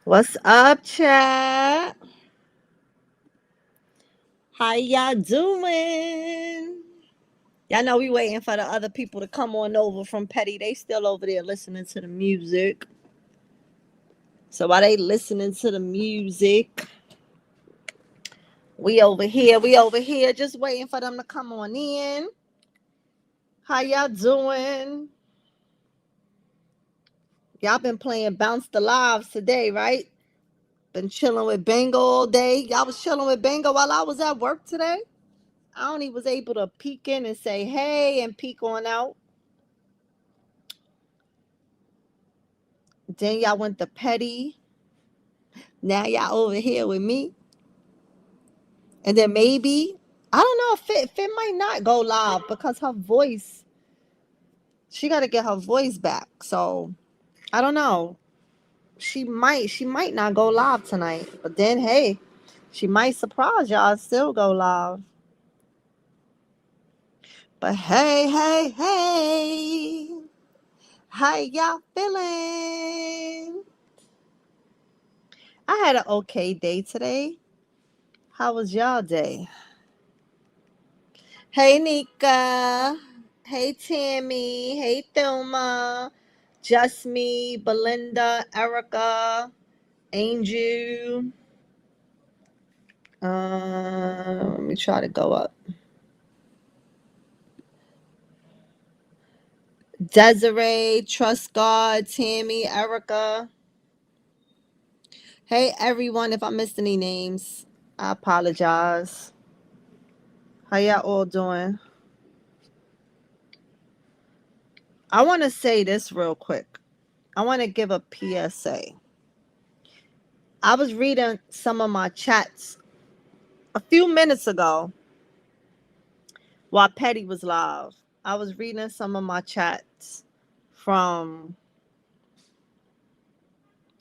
What's up, chat? How y'all doing? Y'all know we waiting for the other people to come on over from Petty. They still over there listening to the music. So while they listening to the music, we over here, just waiting for them to come on in. How y'all doing? Y'all been playing Bounce the Lives today, right? Been chilling with Bango all day. Y'all was chilling with Bango while I was at work today. I only was able to peek in and say hey and peek on out. Then y'all went to Petty. Now y'all over here with me. And then maybe, I don't know, Fit might not go live because her voice, she got to get her voice back. So I don't know. She might not go live tonight. But then, hey, she might surprise y'all and still go live. But hey, how y'all feeling? I had an okay day today. How was y'all day? Hey, Nika. Hey, Tammy. Hey, Thelma. Just Me, Belinda, Erica, Angel. Let me try to go up. Desiree, Trust God, Tammy, Erica. Hey, everyone. If I missed any names, I apologize. How y'all all doing? I want to say this real quick. I want to give a PSA. I was reading some of my chats a few minutes ago while Petty was live. I was reading some of my chats from,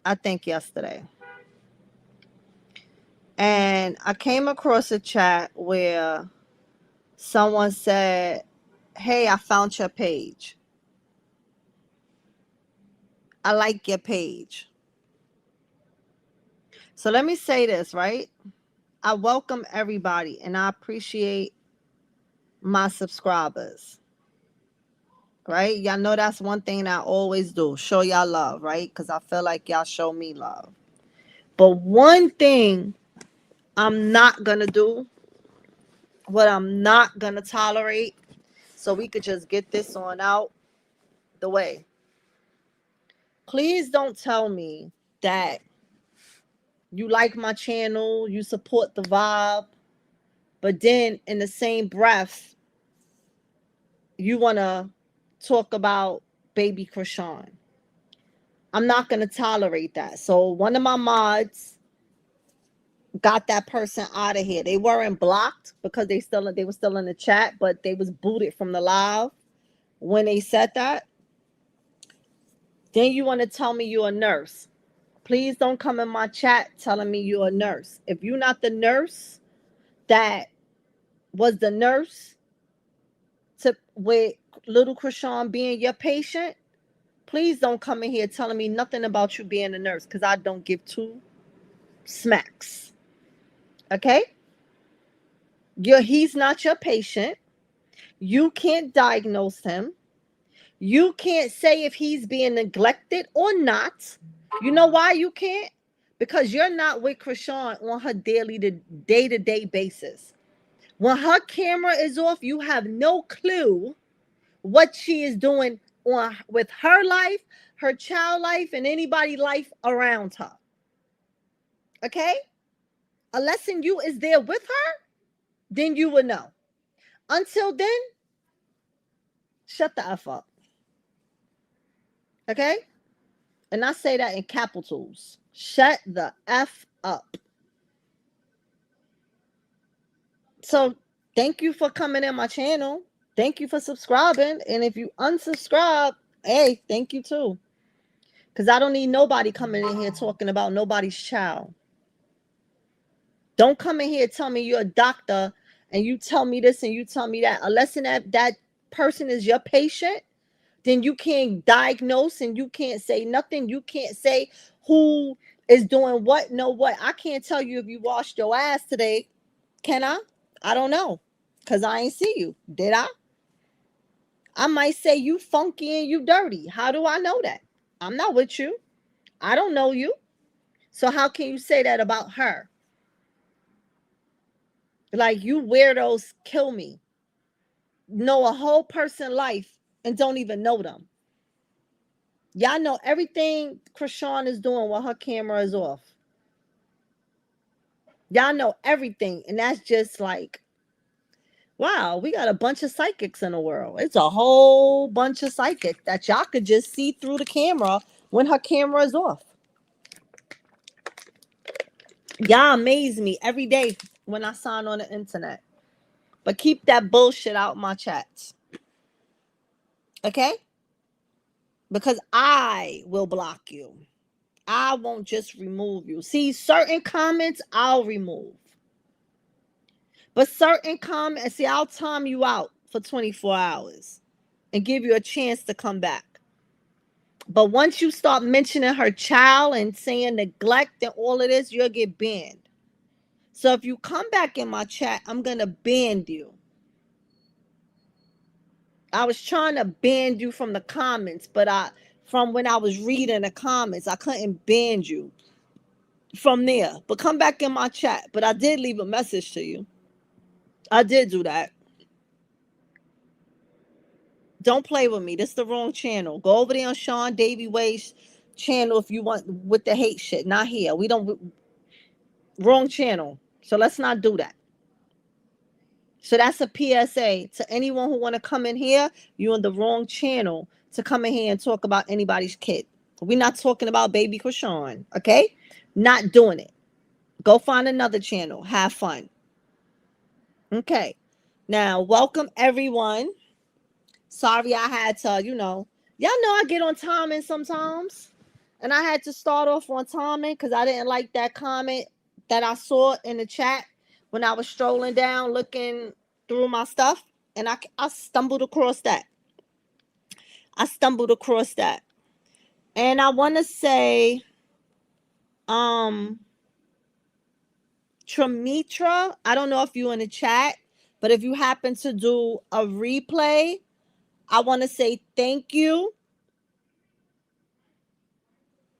I think, yesterday. And I came across a chat where someone said, hey, I found your page. I like your page. So let me say this, right? I welcome everybody and I appreciate my subscribers. Right? Y'all know that's one thing I always do. Show y'all love, right? Because I feel like y'all show me love. But one thing I'm not going to do, what I'm not going to tolerate, so we could just get this on out the way. Please don't tell me that you like my channel, you support the vibe, but then in the same breath, you want to talk about baby Chrisean. I'm not going to tolerate that. So one of my mods got that person out of here. They weren't blocked because they were still in the chat, but they was booted from the live when they said that. Then you want to tell me you're a nurse. Please don't come in my chat telling me you're a nurse. If you're not the nurse that was the nurse to with little Chrisean being your patient, please don't come in here telling me nothing about you being a nurse because I don't give two smacks. Okay? He's not your patient. You can't diagnose him. You can't say if he's being neglected or not. You know why you can't? Because you're not with Chrisean on her day-to-day basis. When her camera is off, you have no clue what she is doing with her life, her child life, and anybody life around her. Okay? Unless you is there with her, then you would know. Until then, shut the F up. Okay? And I say that in capitals. Shut the F up. So thank you for coming in my channel. Thank you for subscribing. And if you unsubscribe, hey, thank you too. Because I don't need nobody coming in here talking about nobody's child. Don't come in here and tell me you're a doctor and you tell me this and you tell me that. Unless that person is your patient, then you can't diagnose and you can't say nothing. You can't say who Is doing what? No, what? I can't tell you if you washed your ass today. Can I? I don't know. Because I ain't see you. Did I? I might say you funky and you dirty. How do I know that? I'm not with you. I don't know you. So how can you say that about her? Like, you weirdos kill me. Know a whole person life and don't even know them. Y'all know everything Chrisean is doing while her camera is off. Y'all know everything. And that's just like, wow, we got a bunch of psychics in the world. It's a whole bunch of psychics that y'all could just see through the camera when her camera is off. Y'all amaze me every day when I sign on the internet. But keep that bullshit out my chats. Okay? Because I will block you. I won't just remove you. See, certain comments I'll remove. But certain comments, see, I'll time you out for 24 hours and give you a chance to come back. But once you start mentioning her child and saying neglect and all of this, you'll get banned. So if you come back in my chat, I'm going to ban you. I was trying to ban you from the comments, but from when I was reading the comments, I couldn't ban you from there. But come back in my chat. But I did leave a message to you. I did do that. Don't play with me. This is the wrong channel. Go over there on Sean Davy Way's channel if you want with the hate shit. Not here. We don't. Wrong channel. So let's not do that. So that's a PSA to anyone who want to come in here. You're on the wrong channel to come in here and talk about anybody's kid. We're not talking about baby Chrisean. Okay? Not doing it. Go find another channel. Have fun. Okay. Now, welcome everyone. Sorry I had to, y'all know I get on timing sometimes. And I had to start off on timing because I didn't like that comment that I saw in the chat when I was strolling down looking through my stuff. And I stumbled across that. And I want to say, Tramitra, I don't know if you're in the chat, but if you happen to do a replay, I want to say thank you.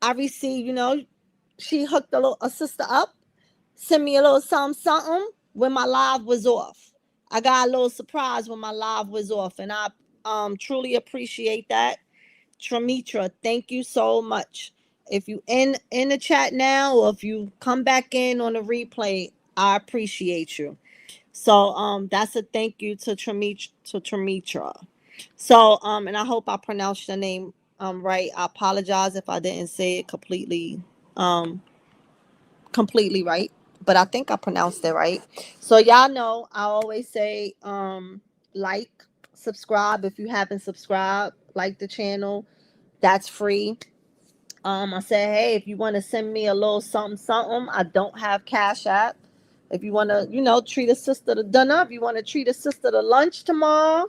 I received, she hooked a sister up, sent me a little something when my live was off. I got a little surprise when my live was off, and I truly appreciate that. Tramitra, thank you so much. If you in the chat now, or if you come back in on the replay, I appreciate you. So that's a thank you to Tramitra. So and I hope I pronounced your name right. I apologize if I didn't say it completely right, but I think I pronounced it right. So y'all know I always say like, subscribe if you haven't subscribed, like the channel. That's free. I said, hey, if you want to send me a little something, I don't have Cash App. If you want to, treat a sister to dinner, if you want to treat a sister to lunch tomorrow,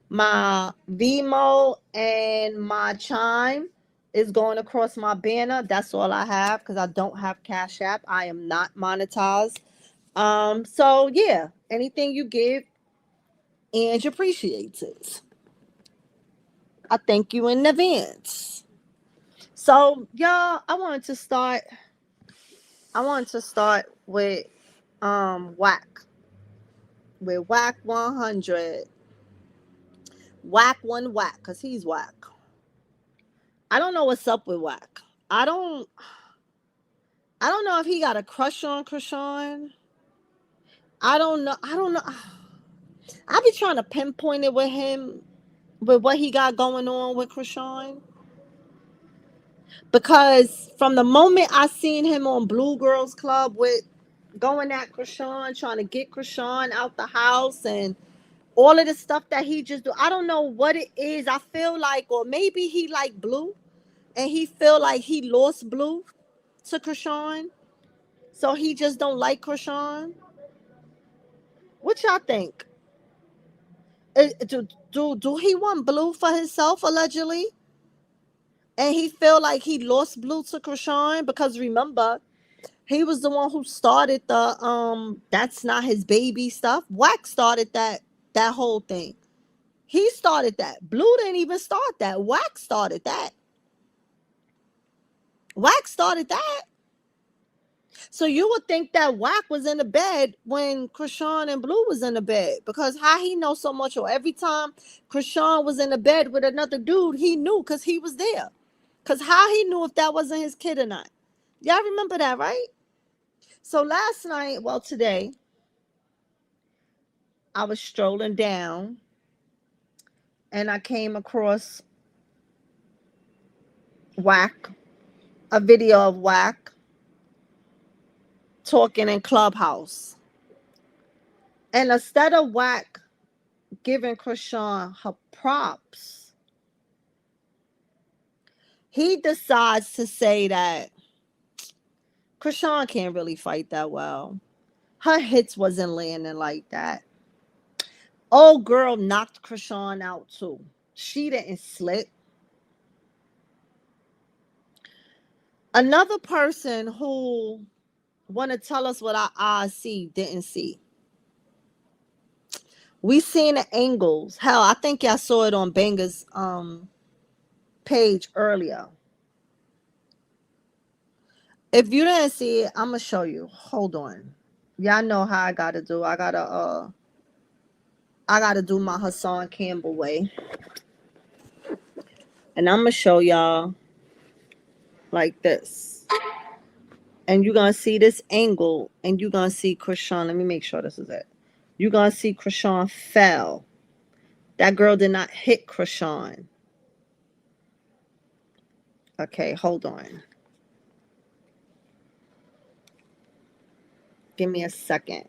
my Vimo and my Chime is going across my banner. That's all I have because I don't have Cash App. I am not monetized. So yeah, anything you give, Ange appreciates it. I thank you in advance. So y'all, I wanted to start with Wack. With Wack 100. Wack one Wack, because he's Wack. I don't know what's up with Wack. I don't know if he got a crush on Chrisean. I don't know. I be trying to pinpoint it with him, with what he got going on with Chrisean. Because from the moment I seen him on Blue Girls Club with going at Chrisean, trying to get Chrisean out the house and all of the stuff that he just do. I don't know what it is. I feel like, or maybe he like Blue and he feel like he lost Blue to Chrisean. So he just don't like Chrisean. What y'all think? Do he want Blue for himself, allegedly? And he feel like he lost Blue to Chrisean because remember, he was the one who started the that's not his baby stuff. Wack started that whole thing. He started that. Blue didn't even start that. Wack started that. Wack started that. So you would think that Wack was in the bed when Chrisean and Blue was in the bed. Because how he know so much, or every time Chrisean was in the bed with another dude, he knew because he was there. Because how he knew if that wasn't his kid or not. Y'all remember that, right? So last night, well today, I was strolling down and I came across Wack, a video of Wack talking in Clubhouse. And instead of Wack giving Chrisean her props, he decides to say that Chrisean can't really fight that well. Her hits wasn't landing like that. Old girl knocked Chrisean out too. She didn't slip. Another person who want to tell us what our eyes see didn't see. We seen the angles. Hell, I think y'all saw it on Banger's page earlier. If you didn't see it, I'm gonna show you. Hold on. Y'all know how I gotta do. I gotta do my Hassan Campbell way. And I'm gonna show y'all like this. And you're gonna see this angle, and you're gonna see Chrisean. Let me make sure this is it. You're gonna see Chrisean fell. That girl did not hit Chrisean. Okay, hold on. Give me a second.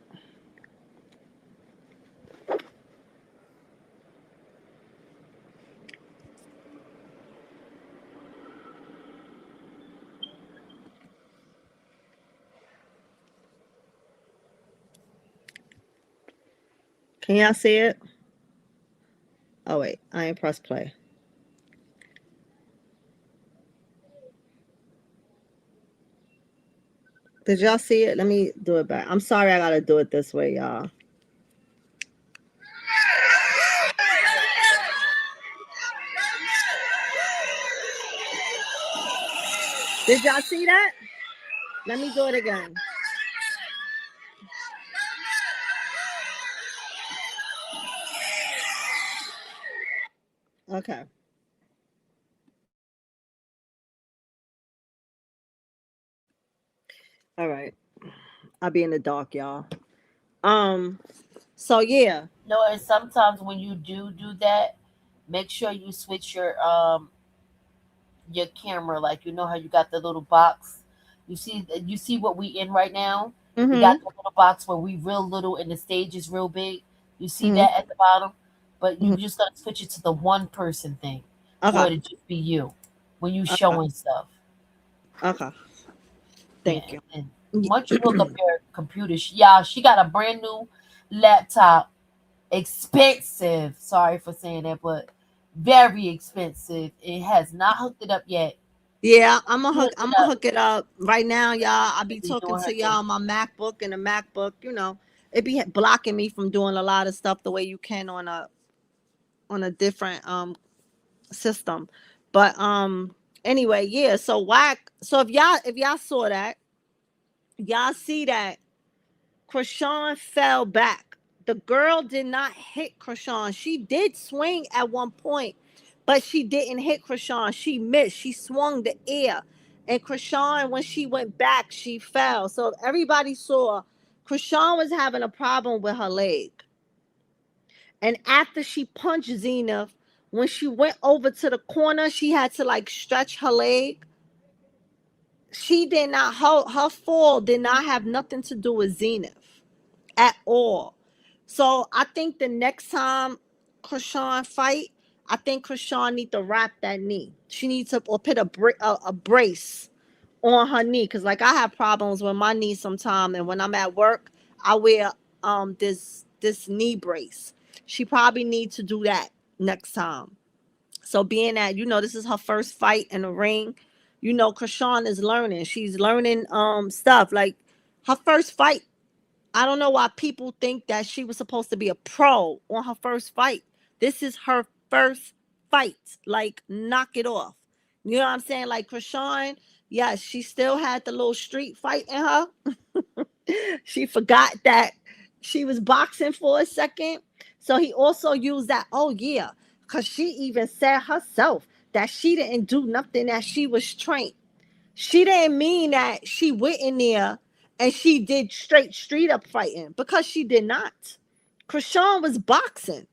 Can y'all see it? Oh wait, I ain't press play. Did y'all see it? Let me do it back. I'm sorry I gotta do it this way, y'all. Did y'all see that? Let me do it again. Okay. All right. I'll be in the dark, y'all. Um, so yeah. No, and sometimes when you do that, make sure you switch your camera. Like you know how you got the little box. You see what we in right now. We got Mm-hmm. the little box where we real little and the stage is real big. You see Mm-hmm. that at the bottom, but you Mm-hmm. just gotta switch it to the one person thing, for Okay. it to just be you when you Okay. showing stuff. Okay. Yeah, Thank you. and once you hook up your computer, she got a brand new laptop, expensive. Sorry for saying that, but very expensive. It has not hooked it up yet. Yeah, She hooked I'm it gonna up. hook it up right now, y'all. I'll be Busy talking doing to her y'all thing. on my MacBook, and the MacBook, it be blocking me from doing a lot of stuff the way you can on a different system. But anyway, yeah, so Wack, so if y'all saw that, y'all see that Chrisean fell back. The girl did not hit Chrisean. She did swing at one point, but she didn't hit Chrisean. She missed. She swung the air. And Chrisean, when she went back, she fell. So everybody saw Chrisean was having a problem with her leg. And after she punched Zenith, when she went over to the corner, she had to like stretch her leg. She did not, her fall did not have nothing to do with Zenith at all. So I think the next time Chrisean fight, I think Chrisean need to wrap that knee. She needs to or put a brace on her knee because like I have problems with my knee sometimes, and when I'm at work, I wear this knee brace. She probably needs to do that next time. So being that, this is her first fight in the ring, Chrisean is learning. She's learning stuff. Like her first fight, I don't know why people think that she was supposed to be a pro on her first fight. This is her first fight. Like, knock it off. You know what I'm saying? Like Chrisean, yes, she still had the little street fight in her. She forgot that she was boxing for a second. So he also used that, oh yeah, because she even said herself that she didn't do nothing, that she was trained. She didn't mean that she went in there and she did straight street up fighting, because she did not. Chrisean was boxing.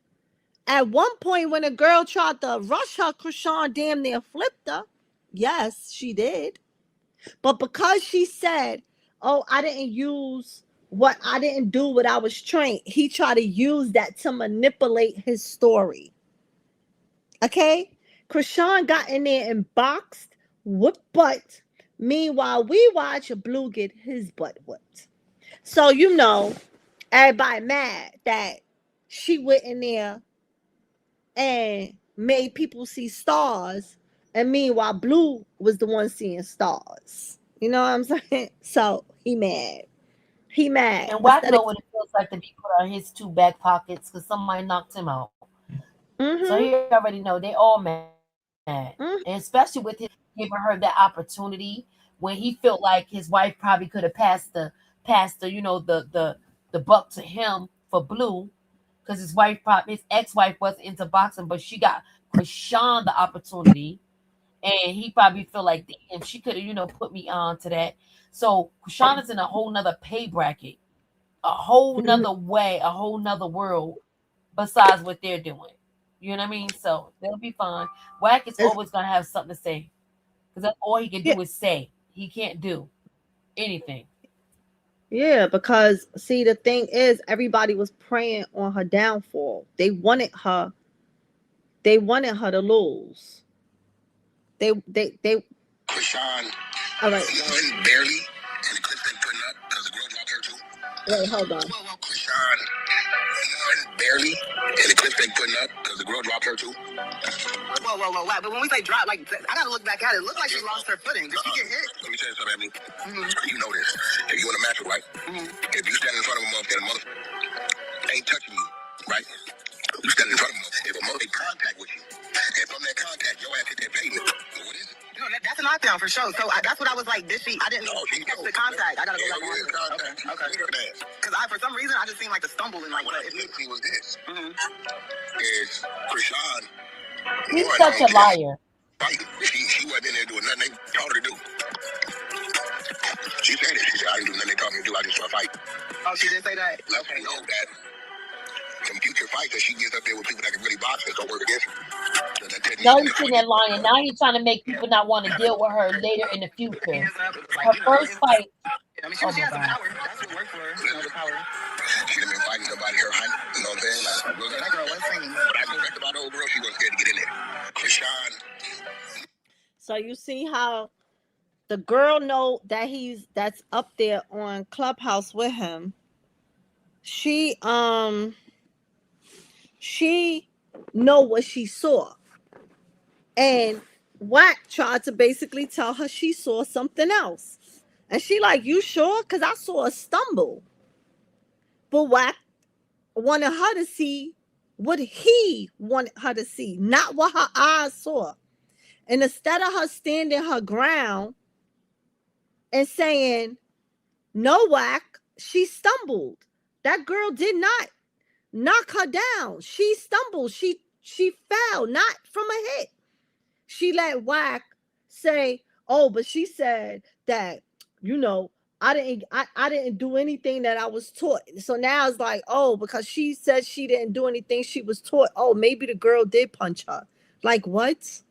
At one point, when a girl tried to rush her, Chrisean damn near flipped her. Yes, she did. But because she said, oh, I didn't do what I was trained, he tried to use that to manipulate his story. Okay? Chrisean got in there and boxed, whooped butt. Meanwhile, we watch Blue get his butt whipped. So, everybody mad that she went in there and made people see stars. And meanwhile, Blue was the one seeing stars. You know what I'm saying? So he mad. He mad. And Wack know what it feels like to be put on his two back pockets because somebody knocked him out. So he already know they all mad. And especially with his giving her that opportunity when he felt like his wife probably could have passed the buck to him for Blue, because his ex-wife was into boxing, but she got Chrisean the opportunity, and he probably feel like, damn, she could have put me on to that. So Chrisean is in a whole nother pay bracket, a whole nother way, a whole nother world besides what they're doing. You know what I mean? So they'll be fine. Wack is always gonna have something to say, because that's all he can Yeah, do is say. He can't do anything. yeah, because see, the thing is, everybody was praying on her downfall. They wanted her to lose. They Chrisean all right. won barely, and the clips they putting up because the girl dropped her too. Wait, hold on. Well, Chrisean won barely, and the clips they putting up because the girl dropped her too. Wow. But when we say drop, like, I gotta look back at it. It looked like she lost her footing. Did she get hit? Let me tell you something, Emily. You know this. If you in a match, right? If you stand in front of a mother and a mother ain't touching you, right? You stand in front of them. If a mother make contact with you, and from that contact, your ass hit that pavement. So what is it? That's a knockdown for sure. So that's what I was like. I didn't catch the contact. I gotta go back on it. Okay. Because for some reason, I just seemed like to stumble and like. What I did see was this. Is Chrisean He's such a liar. fighting? She wasn't in there doing nothing they told her to do. She said it. She said, I didn't do nothing they told me to do. I just started fighting. Oh, she did say that? Let her know that some future fights that she gets up there with people that can really box and don't work against her. No, he's sitting there lying. Now he's trying to make people not want to deal with her later in the future. Her first fight. I mean, she has the power. That's what worked for her. The power. She'd have been fighting somebody her height. You know what I'm saying? Like, that girl was singing. But I go back about the old girl. She wasn't scared to get in there. Chrisean. So you see how the girl know that that's up there on Clubhouse with him. She know what she saw, and Wack tried to basically tell her she saw something else, and she like, you sure? Because I saw a stumble. But Wack wanted her to see what he wanted her to see, not what her eyes saw. And instead of her standing her ground and saying, no, Wack, she stumbled. That girl did not knock her down. She stumbled. She fell, not from a hit. She let Wack say, oh, but she said that, I didn't do anything that I was taught. So now it's like, oh, because she said she didn't do anything she was taught. Oh, maybe the girl did punch her. Like, what?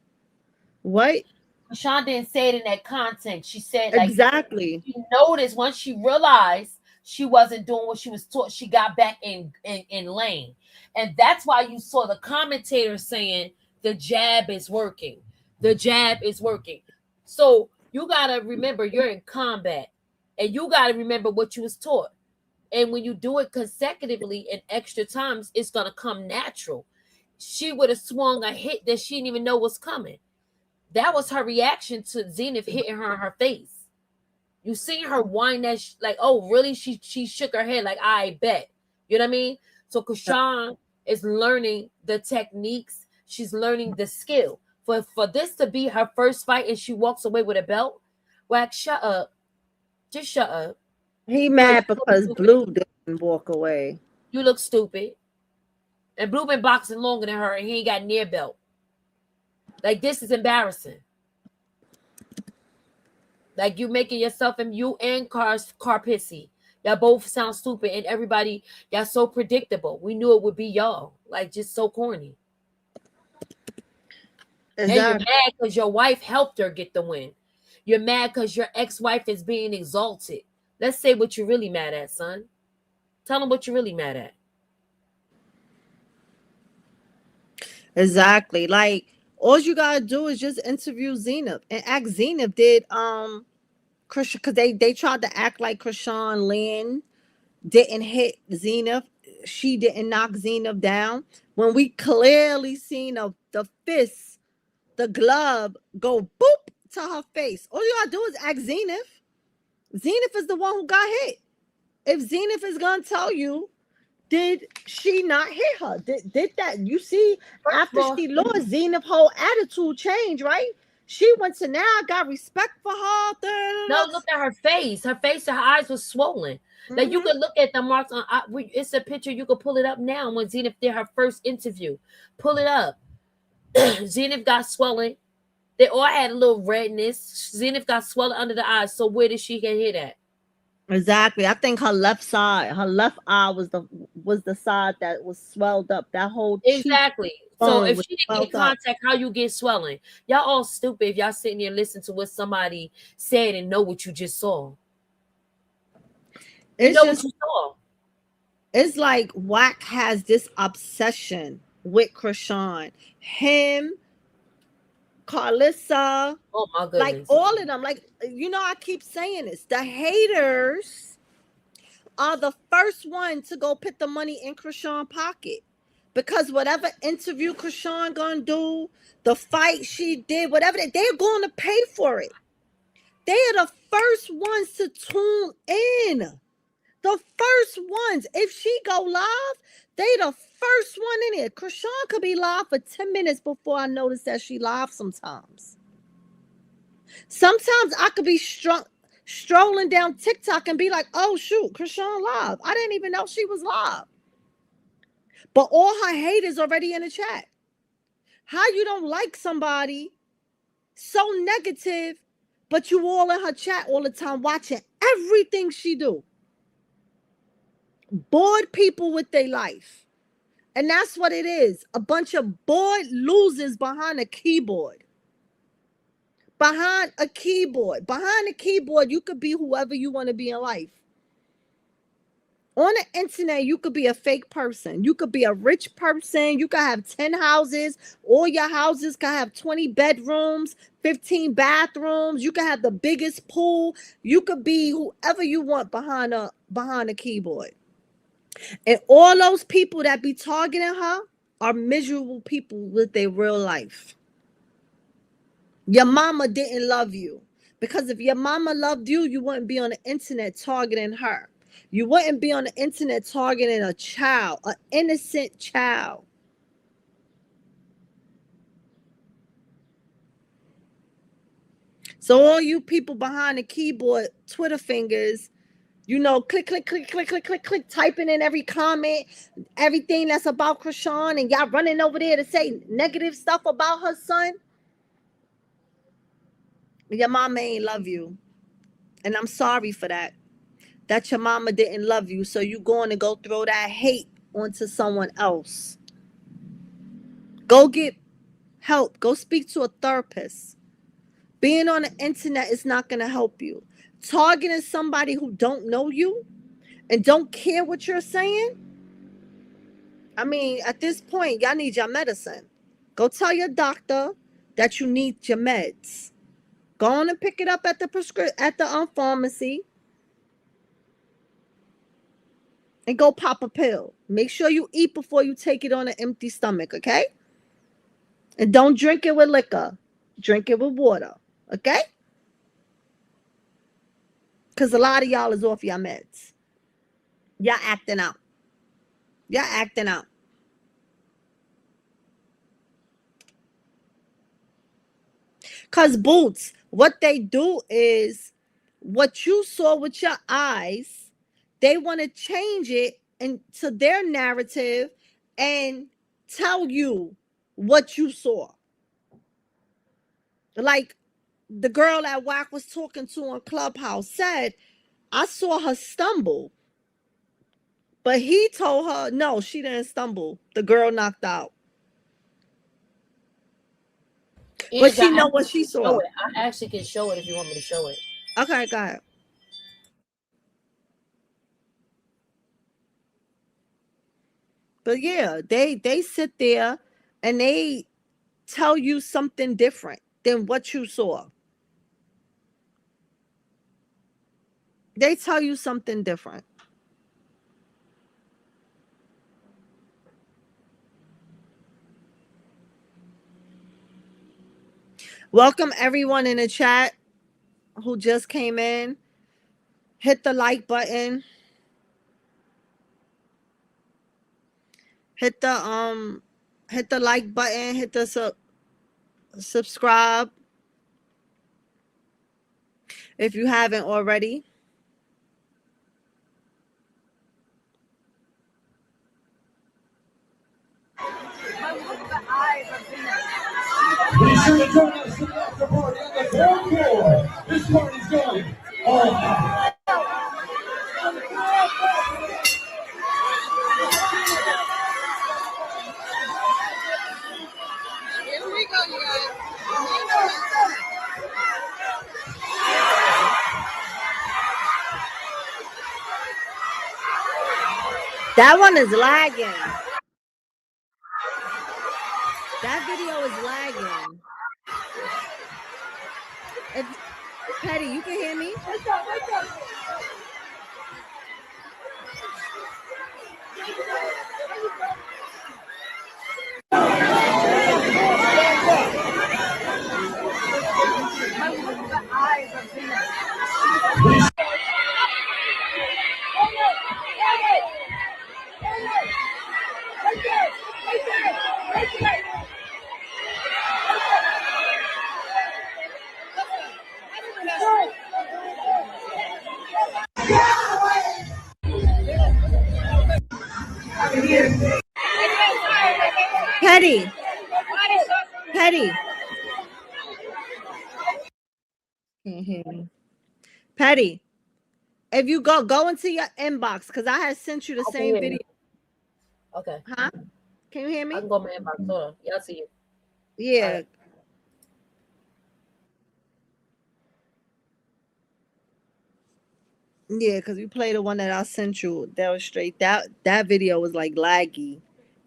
What? Chrisean didn't say it in that context. She said, like, exactly. She noticed once she realized she wasn't doing what she was taught, she got back in lane. And that's why you saw the commentator saying the jab is working. The jab is working. So you got to remember you're in combat, and you got to remember what you was taught. And when you do it consecutively and extra times, it's going to come natural. she would have swung a hit that she didn't even know was coming. That was her reaction to Zenith hitting her in her face. You seen her whine that like, oh, really? She shook her head like, I bet. You know what I mean? So Chrisean is learning the techniques. She's learning the skill. For this to be her first fight and she walks away with a belt, Wack, shut up. Just shut up. He mad because Blue didn't walk away. You look stupid. And Blue been boxing longer than her and he ain't got near belt. Like, this is embarrassing. Like, you making yourself and you and car pissy. Y'all both sound stupid and everybody, y'all so predictable. We knew it would be y'all. Like, just so corny. Exactly. And you're mad because your wife helped her get the win. You're mad because your ex-wife is being exalted. Let's say what you're really mad at, son. Tell them what you're really mad at. Exactly. Like, all you gotta do is just interview Zenith and ask Zenith did Chrisean, because they tried to act like Chrisean Lynn didn't hit Zenith. She didn't knock Zenith down. When we clearly seen the fist, the glove go boop to her face. All you gotta do is ask Zenith. Zenith is the one who got hit. If Zenith is gonna tell you, did she not hit her? Did that? You see, after she lost, Zenith's whole attitude changed, right? She went to, now I got respect for her. No, look at her face. Her face, her eyes was swollen. Like, you could look at the marks on. It's a picture. You could pull it up now. When Zenith did her first interview, pull it up. Zenith got swollen. They all had a little redness. Zenith got swollen under the eyes. So where did she get hit at? Exactly. I think her left side, her left eye was the side that was swelled up. That whole exactly. So if she didn't get contact, how you get swelling? Y'all all stupid if y'all sitting here listening to what somebody said and know what you just saw. You know what you saw. It's like Wack has this obsession with Chrisean. Him, Carlissa. Oh my goodness. Like, all of them. Like, you know, I keep saying this. The haters are the first one to go put the money in Chrisean's pocket. Because whatever interview Chrisean gonna do, the fight she did, whatever, they're going to pay for it. They are the first ones to tune in. The first ones. If she go live, they the first one in it. Chrisean could be live for 10 minutes before I notice that she live sometimes. Sometimes I could be strolling down TikTok and be like, oh, shoot, Chrisean live. I didn't even know she was live. But all her haters already in the chat. How you don't like somebody so negative, but you all in her chat all the time watching everything she do. Bored people with their life. And that's what it is. A bunch of bored losers behind a keyboard. Behind a keyboard. Behind a keyboard, you could be whoever you want to be in life. On the internet, you could be a fake person. You could be a rich person. You could have 10 houses. All your houses could have 20 bedrooms, 15 bathrooms. You could have the biggest pool. You could be whoever you want behind a keyboard. And all those people that be targeting her are miserable people with their real life. Your mama didn't love you. Because if your mama loved you, you wouldn't be on the internet targeting her. You wouldn't be on the internet targeting a child, an innocent child. So all you people behind the keyboard, Twitter fingers, you know, click, click, click, click, click, click, click, typing in every comment, everything that's about Chrisean, and y'all running over there to say negative stuff about her son. Your mama ain't love you. And I'm sorry for that. That your mama didn't love you, so you going to go throw that hate onto someone else. Go get help. Go speak to a therapist. Being on the internet is not going to help you. Targeting somebody who don't know you and don't care what you're saying. I mean, at this point, y'all need your medicine. Go tell your doctor that you need your meds. Go on and pick it up at the pharmacy. and go pop a pill. Make sure you eat before you take it on an empty stomach, okay? And don't drink it with liquor. Drink it with water, okay? Because a lot of y'all is off your meds. Y'all acting out. Y'all acting out. Because Boots, what they do is what you saw with your eyes, they want to change it into their narrative and tell you what you saw. Like the girl that Wack was talking to on Clubhouse said, I saw her stumble. But he told her, no, she didn't stumble. The girl knocked out. But she know what she saw. I actually can show it if you want me to show it. Okay, go ahead. But yeah, they sit there and they tell you something different than what you saw. They tell you something different. Welcome everyone in the chat who just came in. Hit the like button. Hit the like button, hit the subscribe if you haven't already. Be sure to join us in the after party on the fourth floor. This party's going all night. Here we go, you guys. That one is lagging. That video is lagging. Patty, you can hear me? Wake up, wake up. Patty. Patty. Can't hear me. Patty, if you go into your inbox, because I had sent you the same video. Okay. Huh? Can you hear me? I can go to my inbox. Hold on. Y'all see it. Yeah. Right. Yeah, because you played the one that I sent you. That was straight. That video was like laggy.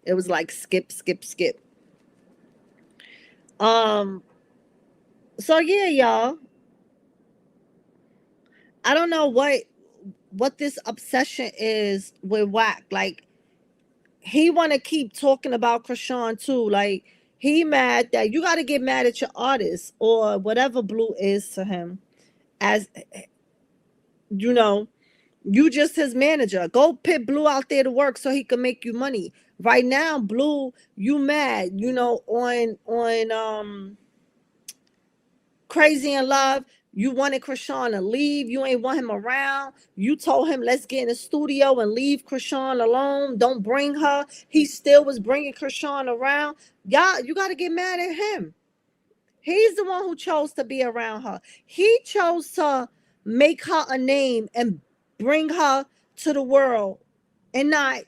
It was like skip. So yeah, y'all. I don't know what this obsession is with Wack. Like, he want to keep talking about Chrisean too. Like, he mad that you got to get mad at your artist or whatever Blue is to him. As you know, you just his manager. Go put Blue out there to work so he can make you money. Right now, Blue, you mad, on Crazy in Love. You wanted Chrisean to leave. You ain't want him around. You told him, let's get in the studio and leave Chrisean alone. Don't bring her. He still was bringing Chrisean around. Y'all, you got to get mad at him. He's the one who chose to be around her. He chose to make her a name and bring her to the world and not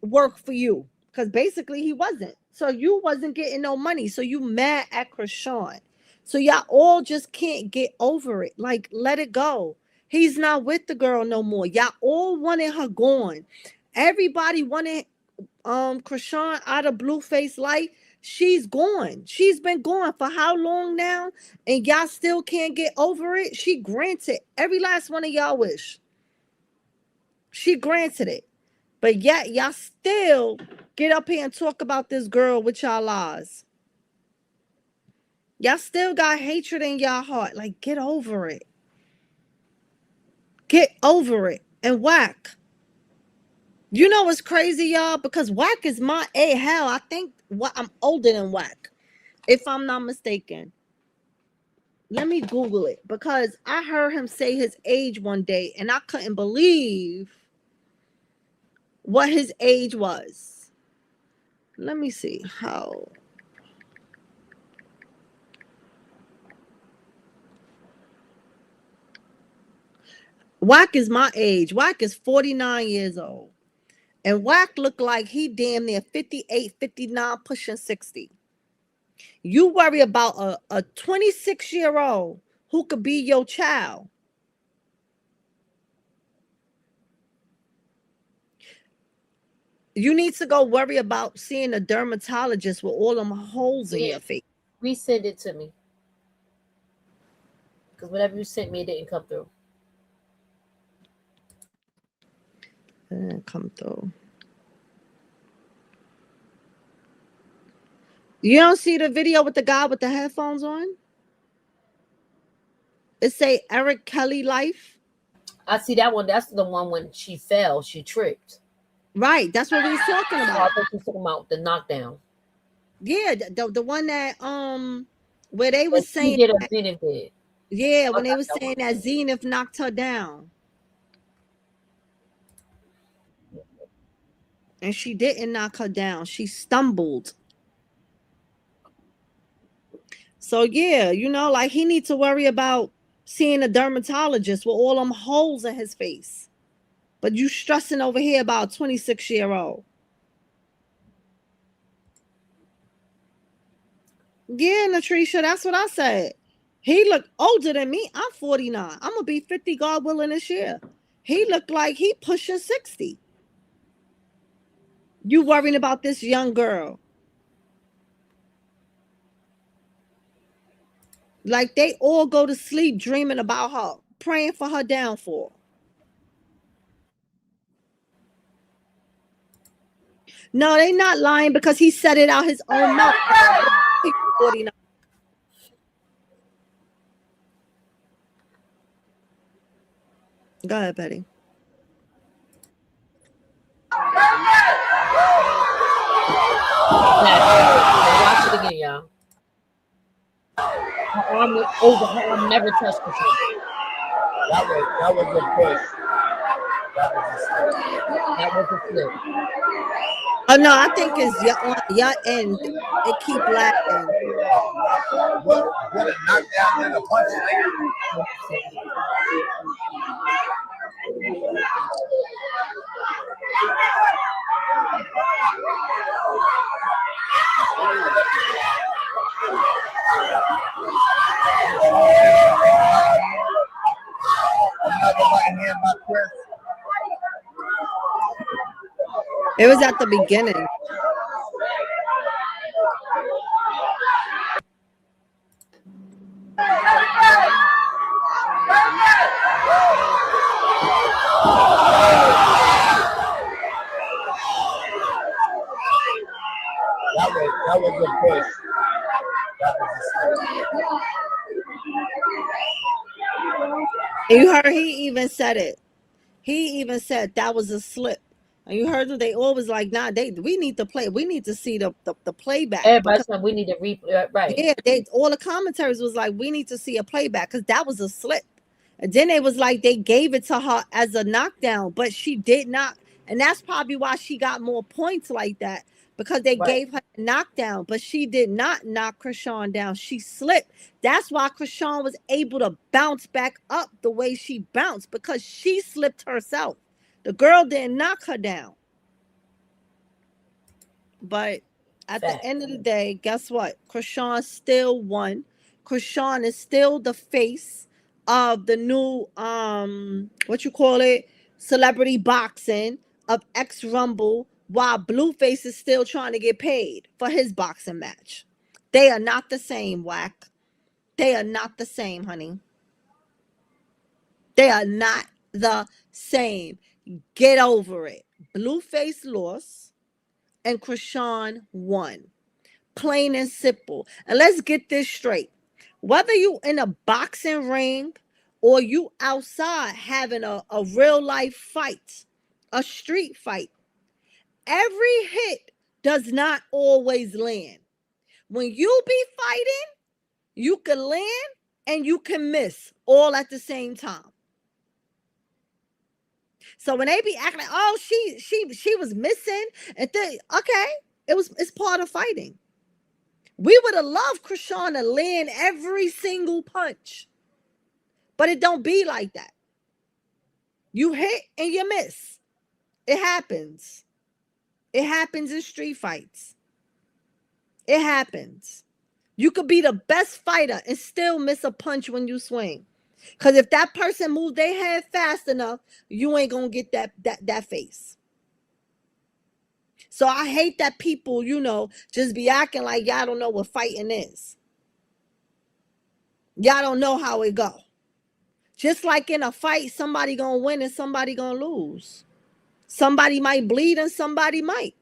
work for you. Because basically he wasn't. So you wasn't getting no money. So you mad at Chrisean. So y'all all just can't get over it. Like, let it go. He's not with the girl no more. Y'all all wanted her gone. Everybody wanted Chrisean out of Blueface life. She's gone. She's been gone for how long now? And y'all still can't get over it? She granted every last one of y'all wish. She granted it. But yet y'all still get up here and talk about this girl with y'all lies. Y'all still got hatred in y'all heart. Like, get over it. Get over it. And Wack. You know what's crazy, y'all? Because Wack is my hell. I think I'm older than Wack, if I'm not mistaken. Let me Google it, because I heard him say his age one day and I couldn't believe what his age was. Let me see how. Wack is my age. Wack is 49 years old. And Wack looked like he damn near 58, 59, pushing 60. You worry about a 26-year-old who could be your child. You need to go worry about seeing a dermatologist with all them holes in your face. Resend it to me. Because whatever you sent me, it didn't come through. It didn't come through. You don't see the video with the guy with the headphones on? It say Eric Kelly life. I see that one. That's the one when she fell. She tripped. Right. That's what we was talking about. I thought you were talking about the knockdown. Yeah, the one that where they was saying did a Zenith did. Yeah, when they was saying that Zenith knocked her down. And she didn't knock her down. She stumbled. So yeah, you know, like he needs to worry about seeing a dermatologist with all them holes in his face. But you stressing over here about a 26-year-old. Yeah, Natricia, that's what I said. He looked older than me. I'm 49. I'm gonna be 50, God willing, this year. He looked like he pushing 60. You worrying about this young girl. Like they all go to sleep dreaming about her, praying for her downfall. No, they not lying, because he said it out his own mouth. 49. Go ahead, Betty. Watch it again, y'all. Her arm was over. Her arm never touched the floor. That was a push. That was a flip. Oh no, I think it's your end. It keep laughing. What a knockdown and a punch. It was at the beginning. That was a push. And you heard he even said it. He even said that was a slip. And you heard them, they always like, nah, we need to play. We need to see the playback. Everybody's saying we need to replay, right? Yeah, all the commentaries was like, we need to see a playback, because that was a slip. And then it was like they gave it to her as a knockdown, but she did not. And that's probably why she got more points like that, because they gave her a knockdown, but she did not knock Chrisean down. She slipped. That's why Chrisean was able to bounce back up the way she bounced, because she slipped herself. The girl didn't knock her down. But at the end of the day, guess what? Chrisean still won. Chrisean is still the face of the new celebrity boxing of X Rumble, while Blueface is still trying to get paid for his boxing match. They are not the same, Wack. They are not the same, honey. They are not the same. Get over it. Blueface lost and Chrisean won. Plain and simple. And let's get this straight. Whether you in a boxing ring or you outside having a real life fight, a street fight, every hit does not always land. When you be fighting, you can land and you can miss all at the same time. So when they be acting like, oh, she was missing, and then okay, it's part of fighting. We would have loved Chrisean to land every single punch, but it don't be like that. You hit and you miss. It happens. It happens in street fights. It happens. You could be the best fighter and still miss a punch when you swing. Because if that person moves their head fast enough, you ain't going to get that face. So I hate that people, just be acting like y'all don't know what fighting is. Y'all don't know how it go. Just like in a fight, somebody going to win and somebody going to lose. Somebody might bleed and somebody might.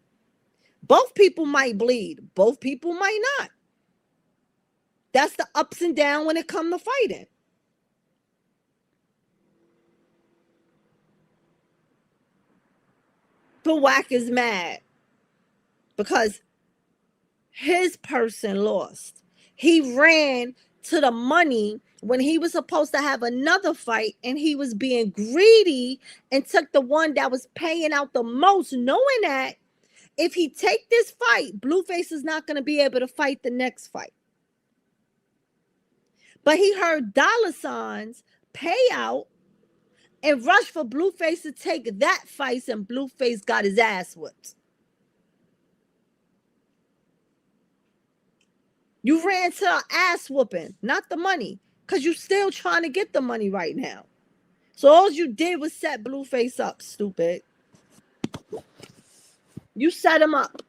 Both people might bleed. Both people might not. That's the ups and downs when it comes to fighting. But Wack is mad because his person lost. He ran to the money when he was supposed to have another fight, and he was being greedy and took the one that was paying out the most, knowing that if he take this fight, Blueface is not going to be able to fight the next fight. But he heard dollar signs pay out and rushed for Blueface to take that fight, and Blueface got his ass whipped. You ran to an ass whooping, not the money, because you still trying to get the money right now. So all you did was set Blueface up, stupid. You set him up.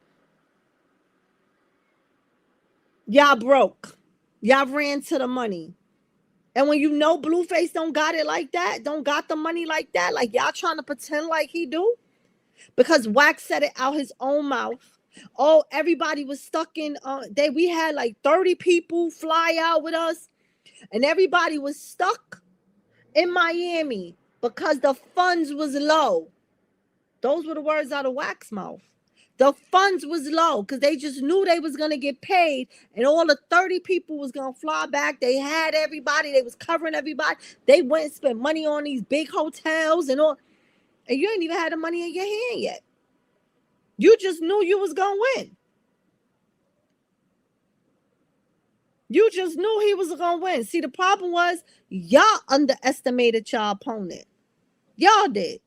Y'all broke. Y'all ran to the money. And when you know Blueface don't got it like that, don't got the money like that, like y'all trying to pretend like he do, because Wack said it out his own mouth. Oh, everybody was stuck in, we had like 30 people fly out with us, and everybody was stuck in Miami because the funds was low. Those were the words out of Wack's mouth. The funds was low because they just knew they was going to get paid, and all the 30 people was going to fly back. They had everybody. They was covering everybody. They went and spent money on these big hotels and all, and you ain't even had the money in your hand yet. You just knew you was going to win. You just knew he was going to win. See, the problem was y'all underestimated your opponent. Y'all did.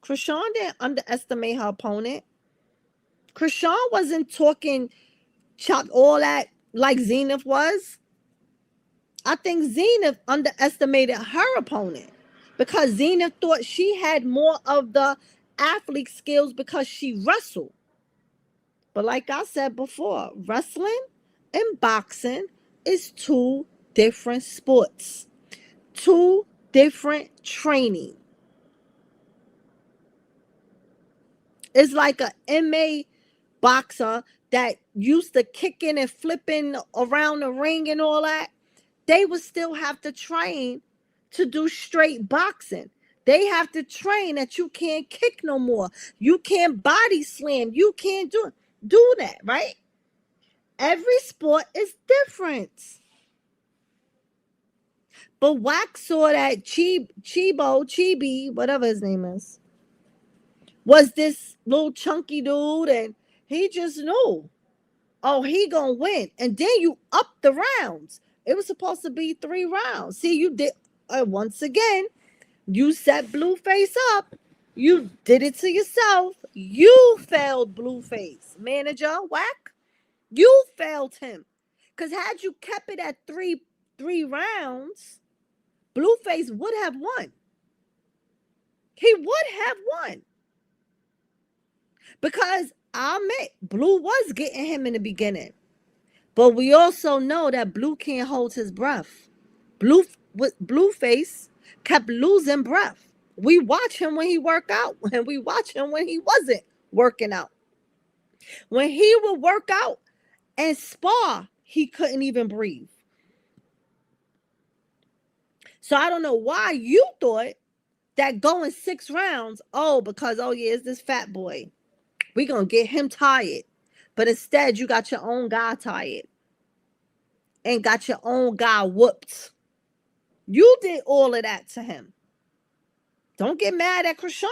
Chrisean didn't underestimate her opponent. Chrisean wasn't talking all that like Zenith was. I think Zenith underestimated her opponent because Zenith thought she had more of the athlete skills because she wrestled. But like I said before, wrestling and boxing is two different sports, two different training. It's like a MMA boxer that used to kicking and flipping around the ring and all that. They would still have to train to do straight boxing. They have to train that you can't kick no more. You can't body slam. You can't do that, right? Every sport is different. But Wack saw that Chibi, whatever his name is, was this little chunky dude, and he just knew, oh, he gonna win. And then you up the rounds. It was supposed to be 3 rounds. See, you did, once again, you set Blueface up. You did it to yourself. You failed Blueface. Manager Wack, you failed him. Because had you kept it at three rounds, Blueface would have won. He would have won. Because I admit, Blue was getting him in the beginning. But we also know that Blue can't hold his breath. Blueface kept losing breath We watch him when he work out, and we watch him when he wasn't working out. When he would work out and spar, he couldn't even breathe. So I don't know why you thought that going 6 rounds, because it's this fat boy. We gonna get him tired. But instead, you got your own guy tired and got your own guy whooped. You did all of that to him. Don't get mad at Chrisean.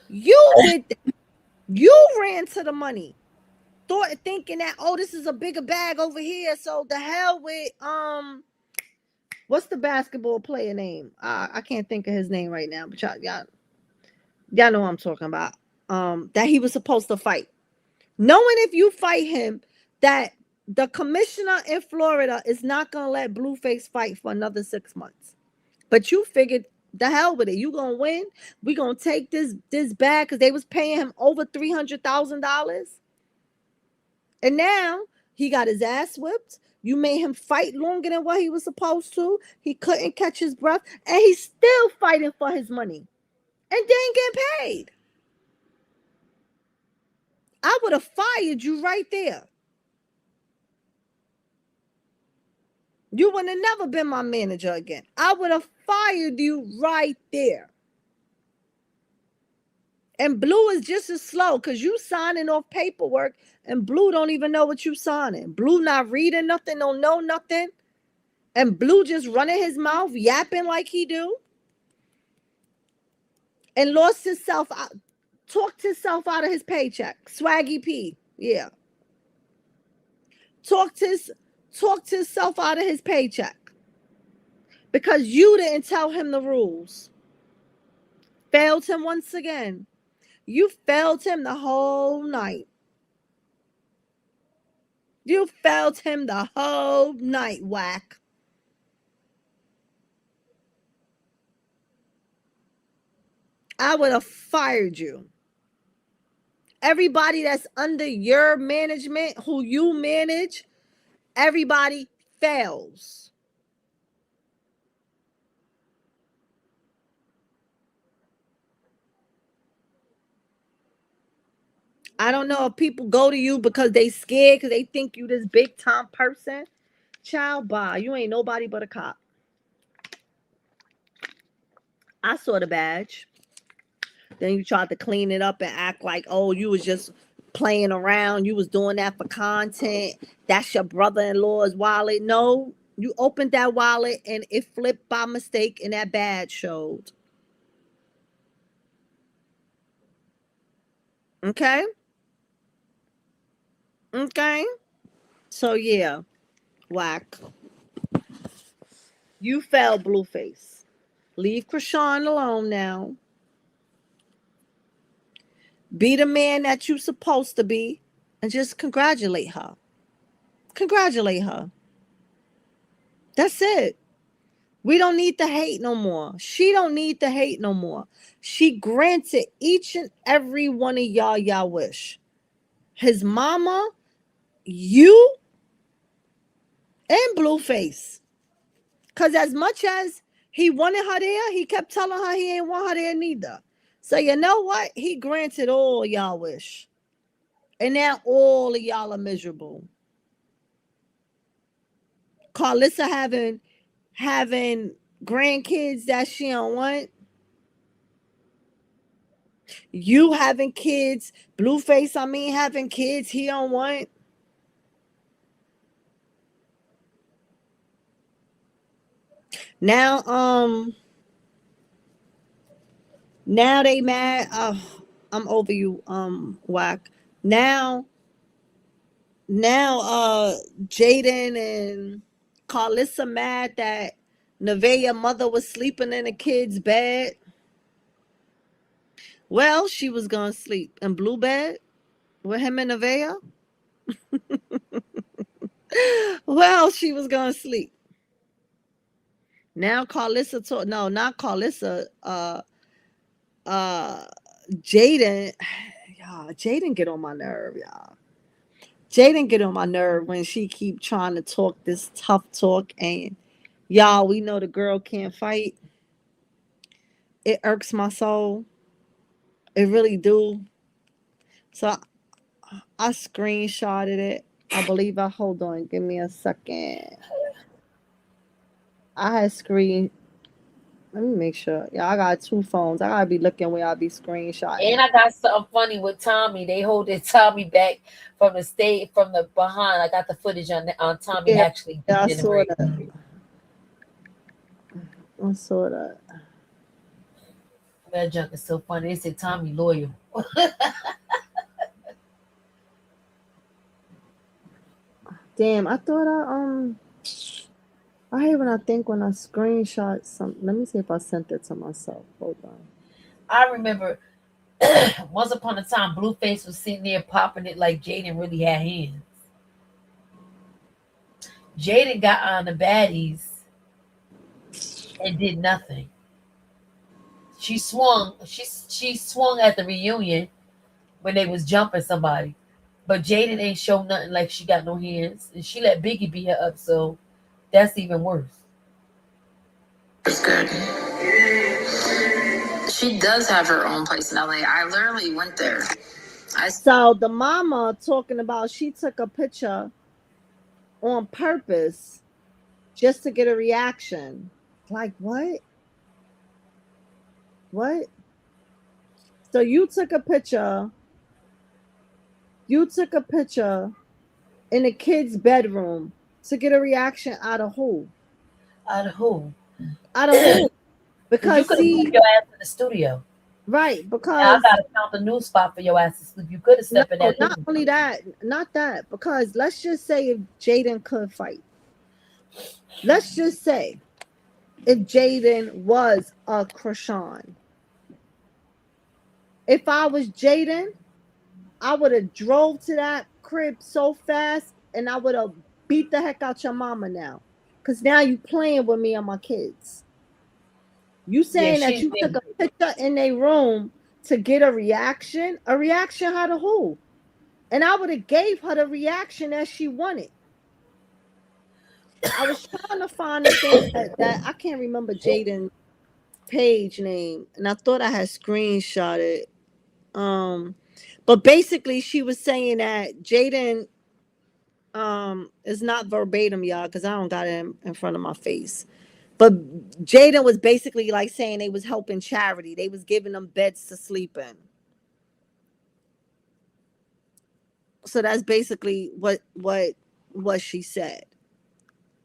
You did that. You ran to the money. Thinking that, this is a bigger bag over here. So the hell with what's the basketball player name? I can't think of his name right now, but y'all know what I'm talking about. That he was supposed to fight. Knowing if you fight him, that the commissioner in Florida is not gonna let Blueface fight for another 6 months. But you figured, the hell with it. You gonna win. We gonna take this bag, because they was paying him over $300,000. And now he got his ass whipped. You made him fight longer than what he was supposed to. He couldn't catch his breath. And he's still fighting for his money. And didn't get paid. I would have fired you right there. You would have never been my manager again. I would have fired you right there. And Blue is just as slow, because you signing off paperwork and Blue don't even know what you signing. Blue not reading nothing, don't know nothing. And Blue just running his mouth, yapping like he do. And lost himself out. Talked himself out of his paycheck. Swaggy P. Yeah. Talked himself out of his paycheck. Because you didn't tell him the rules. Failed him once again. You failed him the whole night. You failed him the whole night, Wack. I would have fired you. Everybody that's under your management, who you manage, everybody fails. I don't know if people go to you because they scared, because they think you this big time person. Child, bye. You ain't nobody but a cop. I saw the badge. Then you tried to clean it up and act like, you was just playing around. You was doing that for content. That's your brother-in-law's wallet. No, you opened that wallet and it flipped by mistake and that badge showed. Okay? Okay? So, yeah. Wack. You fell, Blueface. Leave Chrisean alone now. Be the man that you're supposed to be and just congratulate her. Congratulate her. That's it. We don't need to hate no more. She don't need to hate no more. She granted each and every one of y'all wish. His mama, you, and Blueface. Because as much as he wanted her there, he kept telling her he ain't want her there neither. So you know what? He granted all y'all wish. And now all of y'all are miserable. Carlissa having grandkids that she don't want. You having kids. Blueface, having kids he don't want. Now, now they mad. I'm over you, Wack. Now, Jaden and Carlissa mad that Nevaeh's mother was sleeping in the kid's bed. Well, she was gonna sleep in Blue bed with him and Nevaeh. Well, she was gonna sleep. Now Carlissa not Carlissa. Jaden, y'all. Jaden get on my nerve, y'all. Jaden get on my nerve when she keep trying to talk this tough talk, and y'all, we know the girl can't fight. it irks my soul. It really do. So I screenshotted it. I believe hold on, give me a second. I had let me make sure. Yeah, I got 2 phones. I gotta be looking where I be screenshotting. And I got something funny with Tommy. They holding Tommy back from the state, from the behind. I got the footage on Tommy Yeah, actually yeah, I beating the saw rape. that. I saw that. That junk is so funny. They said Tommy loyal. Damn, I thought I hate when I think when I screenshot something. Let me see if I sent it to myself. Hold on. I remember once upon a time, Blueface was sitting there popping it like Jaden really had hands. Jaden got on the baddies and did nothing. She swung. She swung at the reunion when they was jumping somebody, but Jaden ain't show nothing like she got no hands, and she let Biggie beat her up. So that's even worse. It's good. She does have her own place in LA. I literally went there. So the mama talking about she took a picture on purpose just to get a reaction. Like what? What? So you took a picture. You took a picture in a kid's bedroom to get a reaction out of who? Out of who? Out of who? Because you Because could have see, moved your ass in the studio. right, Now I because gotta count the new spot for your ass to sleep. You could have no, stepped in that not new. only that, not that, because let's just say if Jaden could fight. Let's just say if Jaden was a Chrisean. If I was Jaden, I would have drove to that crib so fast and I would have beat the heck out your mama now. Cause now you playing with me and my kids. You Yeah, saying that she's you took been. a picture in their room to get a reaction? A reaction how to who? And I would have gave her the reaction that she wanted. I was trying to find the thing that I can't remember Jaden's page name, and I thought I had screenshotted. But basically, she was saying that Jaden is not verbatim, y'all, because I don't got it in front of my face. But Jaden was basically like saying they was helping charity. They was giving them beds to sleep in. So that's basically what she said.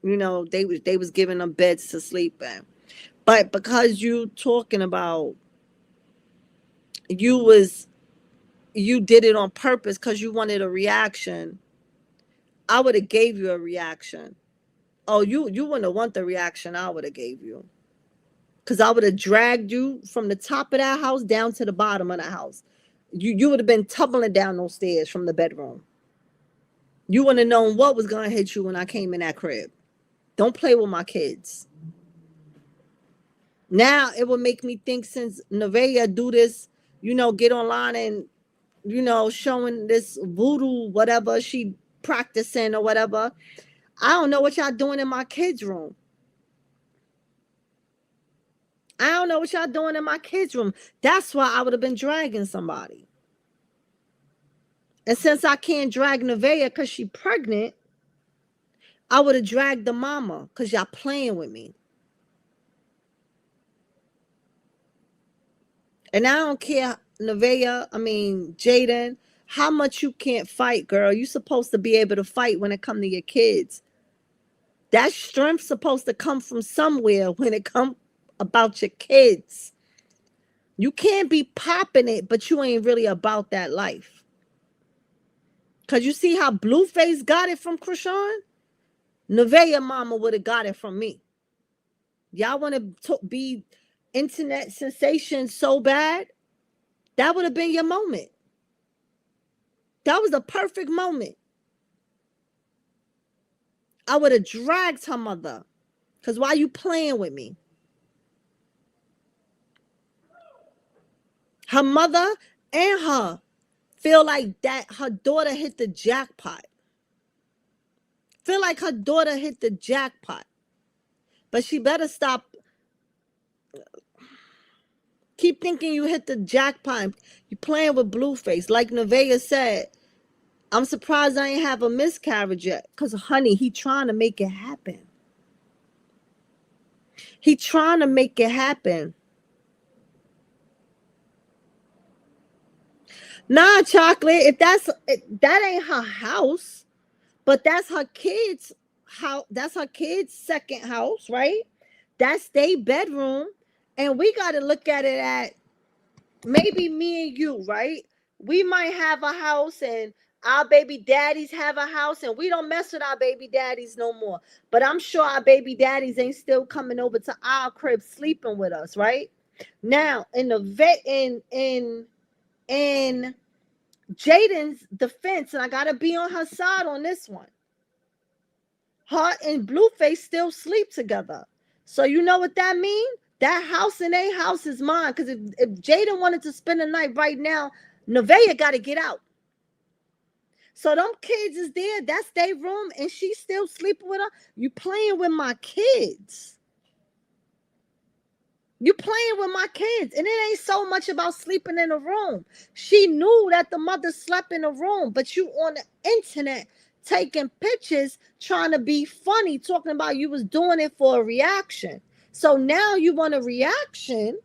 You know, they was giving them beds to sleep in. But because you talking about you was you did it on purpose because you wanted a reaction, I would have gave you a reaction. Oh, you wouldn't have want the reaction I would have gave you. Cause I would have dragged you from the top of that house down to the bottom of the house. You would have been tumbling down those stairs from the bedroom. You wouldn't have known what was gonna hit you when I came in that crib. Don't play with my kids. Now it would make me think since Nevaeh do this, get online and showing this voodoo, whatever she practicing or whatever. I don't know what y'all doing in my kids' room. I don't know what y'all doing in my kids' room. That's why I would have been dragging somebody. And since I can't drag Nevaeh because she pregnant, I would have dragged the mama because y'all playing with me. And I don't care, Nevaeh, Jaden, how much you can't fight, girl. You supposed to be able to fight when it come to your kids. That strength's supposed to come from somewhere when it come about your kids. You can't be popping it, but you ain't really about that life. Cause you see how Blueface got it from Chrisean? Nevaeh mama would have got it from me. Y'all want to be internet sensation so bad? That would have been your moment. That was the perfect moment. I would have dragged her mother. Cause why you playing with me? Her mother and her feel like that her daughter hit the jackpot. Feel like her daughter hit the jackpot. But she better stop. Keep thinking you hit the jackpot. You playing with Blueface. Like Nevaeh said, I'm surprised I ain't have a miscarriage yet. Because, honey, he trying to make it happen. He trying to make it happen. Nah, Chocolate, that ain't her house, but that's her kids' house. That's her kids' second house, right? That's their bedroom. And we got to look at it at maybe me and you, right? We might have a house and our baby daddies have a house and we don't mess with our baby daddies no more. But I'm sure our baby daddies ain't still coming over to our crib sleeping with us, right? Now, in the vet in Jaden's defense, and I gotta be on her side on this one. Her and Blueface still sleep together. So you know what that means? That house in a house is mine. Because if Jaden wanted to spend the night right now, Nevaeh got to get out. So them kids is there. That's their room, and she's still sleeping with her. You playing with my kids. You playing with my kids. And it ain't so much about sleeping in a room. She knew that the mother slept in a room, but you on the internet taking pictures, trying to be funny, talking about you was doing it for a reaction. So now you want a reaction.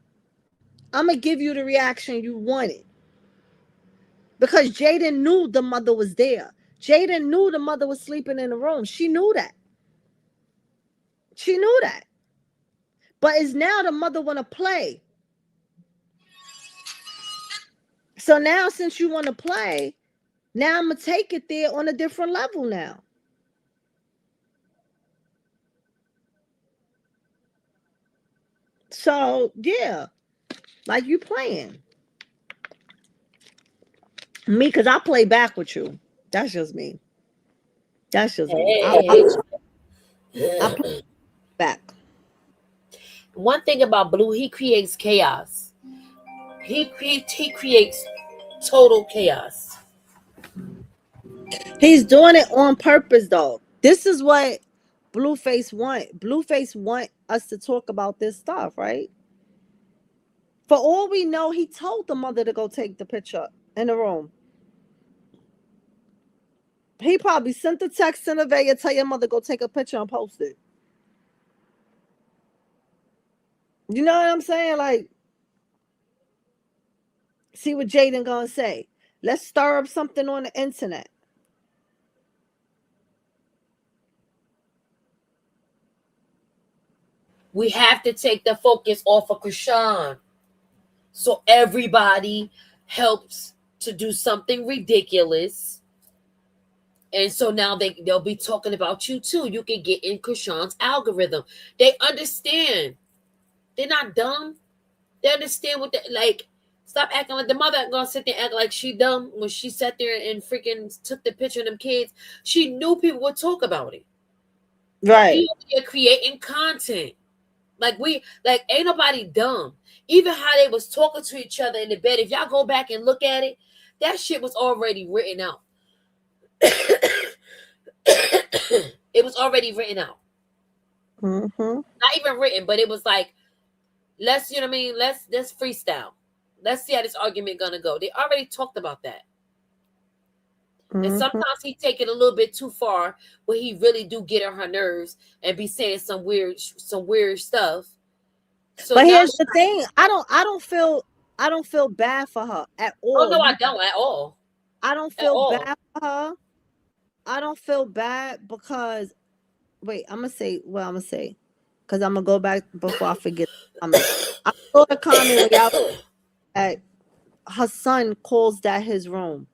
I'm going to give you the reaction you wanted. Because Jaden knew the mother was there. Jaden knew the mother was sleeping in the room. She knew that. She knew that. But it's now the mother want to play. So now since you want to play, now I'm going to take it there on a different level now. So, yeah. Like you playing. Me, because I play back with you. That's just me. That's just me. I play back. One thing about Blue, he creates chaos. He creates total chaos. He's doing it on purpose, though. This is what Blueface want. Blueface want us to talk about this stuff, right? For all we know, he told the mother to go take the picture in the room. He probably sent the text to Nevaeh, tell your mother go take a picture and post it. You know what I'm saying? Like, see what Jaden gonna say. Let's stir up something on the internet. We have to take the focus off of Chrisean. So everybody helps to do something ridiculous. And so now they'll be talking about you too. You can get in Chrisean's algorithm. They understand. They're not dumb. They understand what they like. Stop acting like the mother gonna sit there and act like she dumb when she sat there and freaking took the picture of them kids. She knew people would talk about it. Right. They're creating content. Like ain't nobody dumb. Even how they was talking to each other in the bed. If y'all go back and look at it, that shit was already written out. It was already written out. Mm-hmm. Not even written, but it was like, let's, you know what I mean? Let's freestyle. Let's see how this argument gonna go. They already talked about that. Mm-hmm. And sometimes he take it a little bit too far, where he really do get on her nerves and be saying some weird stuff. So but here's the thing: I don't feel bad for her at all. Oh no, I don't at all. I don't feel bad for her. I don't feel bad because wait, I'm gonna say what I'm gonna say because I'm gonna go back before I forget. I saw the comment where y'all at her son calls that his room.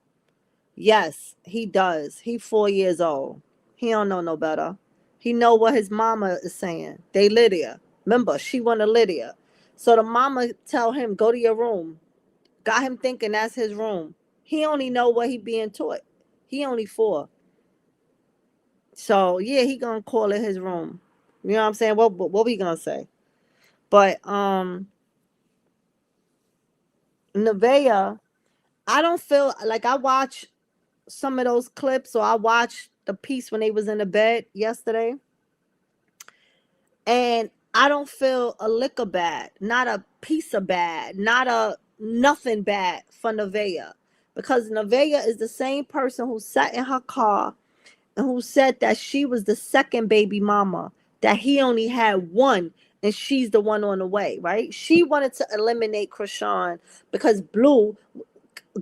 Yes, he does. He 4 years old. He don't know no better. He know what his mama is saying. They Lydia. Remember, she wanted Lydia. So the mama tell him, go to your room. Got him thinking that's his room. He only know what he being taught. He only 4. So yeah, he gonna call it his room. You know what I'm saying? What we gonna say? But Nevaeh, I don't feel like I watch some of those clips, or I watched the piece when they was in the bed yesterday, and I don't feel a lick of bad, not a piece of bad, not a nothing bad for Nevaeh. Because Nevaeh is the same person who sat in her car and who said that she was the second baby mama, that he only had one, and she's the one on the way, right? She wanted to eliminate Chrisean because Blue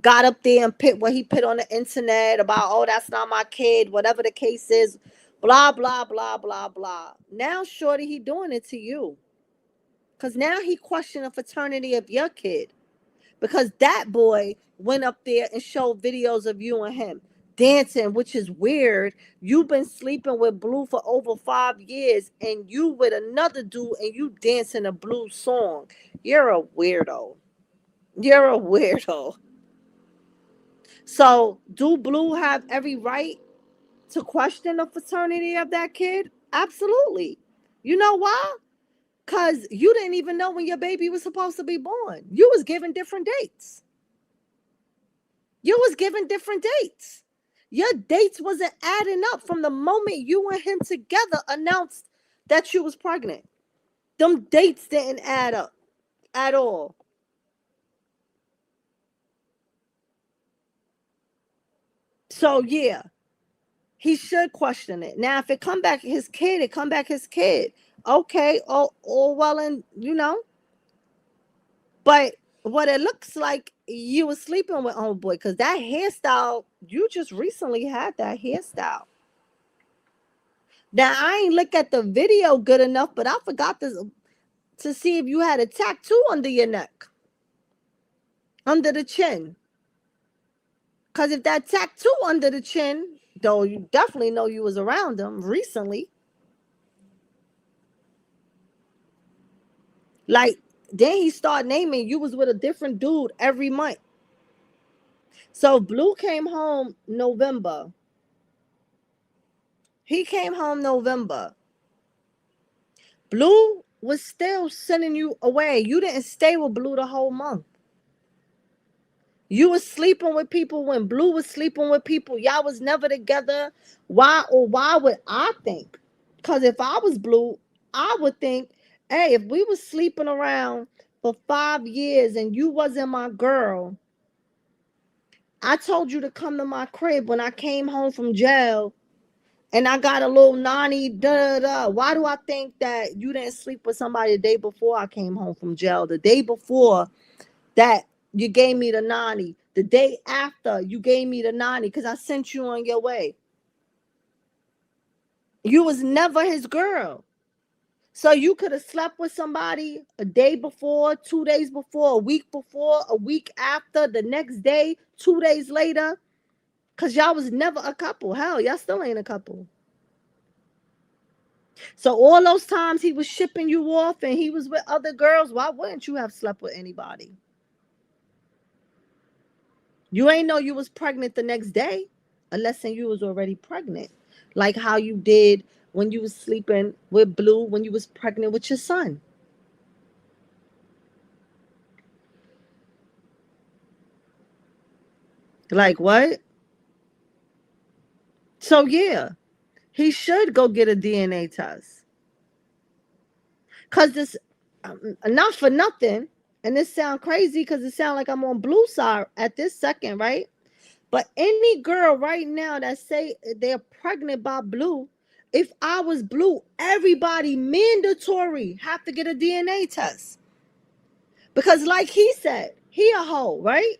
got up there and put what he put on the internet about, oh, that's not my kid, whatever the case is, blah, blah, blah, blah, blah. Now, shorty, he doing it to you. Because now he questioned the fraternity of your kid. Because that boy went up there and showed videos of you and him dancing, which is weird. You've been sleeping with Blue for over 5 years, and you with another dude, and you dancing a Blue song. You're a weirdo. You're a weirdo. So, do Blue have every right to question the fraternity of that kid? Absolutely. You know why? Because you didn't even know when your baby was supposed to be born. You was given different dates. You was given different dates. Your dates wasn't adding up from the moment you and him together announced that you was pregnant. Them dates didn't add up at all. So yeah, he should question it. Now, if it come back his kid, it come back his kid. Okay, all well and but what it looks like, you was sleeping with homeboy, because that hairstyle, you just recently had that hairstyle. Now, I ain't look at the video good enough, but I forgot to see if you had a tattoo under your neck, under the chin. Because if that tattoo under the chin, though, you definitely know you was around him recently. Like, then he started naming you was with a different dude every month. So Blue came home November. He came home November. Blue was still sending you away. You didn't stay with Blue the whole month. You was sleeping with people when Blue was sleeping with people. Y'all was never together. Why would I think? Because if I was Blue, I would think, hey, if we was sleeping around for 5 years and you wasn't my girl, I told you to come to my crib when I came home from jail and I got a little nanny, da da da. Why do I think that you didn't sleep with somebody the day before I came home from jail? The day before that you gave me the nanny. The day after you gave me the nanny because I sent you on your way. You was never his girl. So you could have slept with somebody a day before, 2 days before, a week after, the next day, 2 days later. Because y'all was never a couple. Hell, y'all still ain't a couple. So all those times he was shipping you off and he was with other girls, why wouldn't you have slept with anybody? You ain't know you was pregnant the next day unless you was already pregnant. Like how you did when you was sleeping with Blue when you was pregnant with your son. Like what? So yeah, he should go get a DNA test. Cause this, not for nothing, and this sound crazy because it sound like I'm on Blue side at this second, right? But any girl right now that say they're pregnant by Blue, if I was Blue, everybody mandatory have to get a DNA test. Because like he said, he a hoe, right?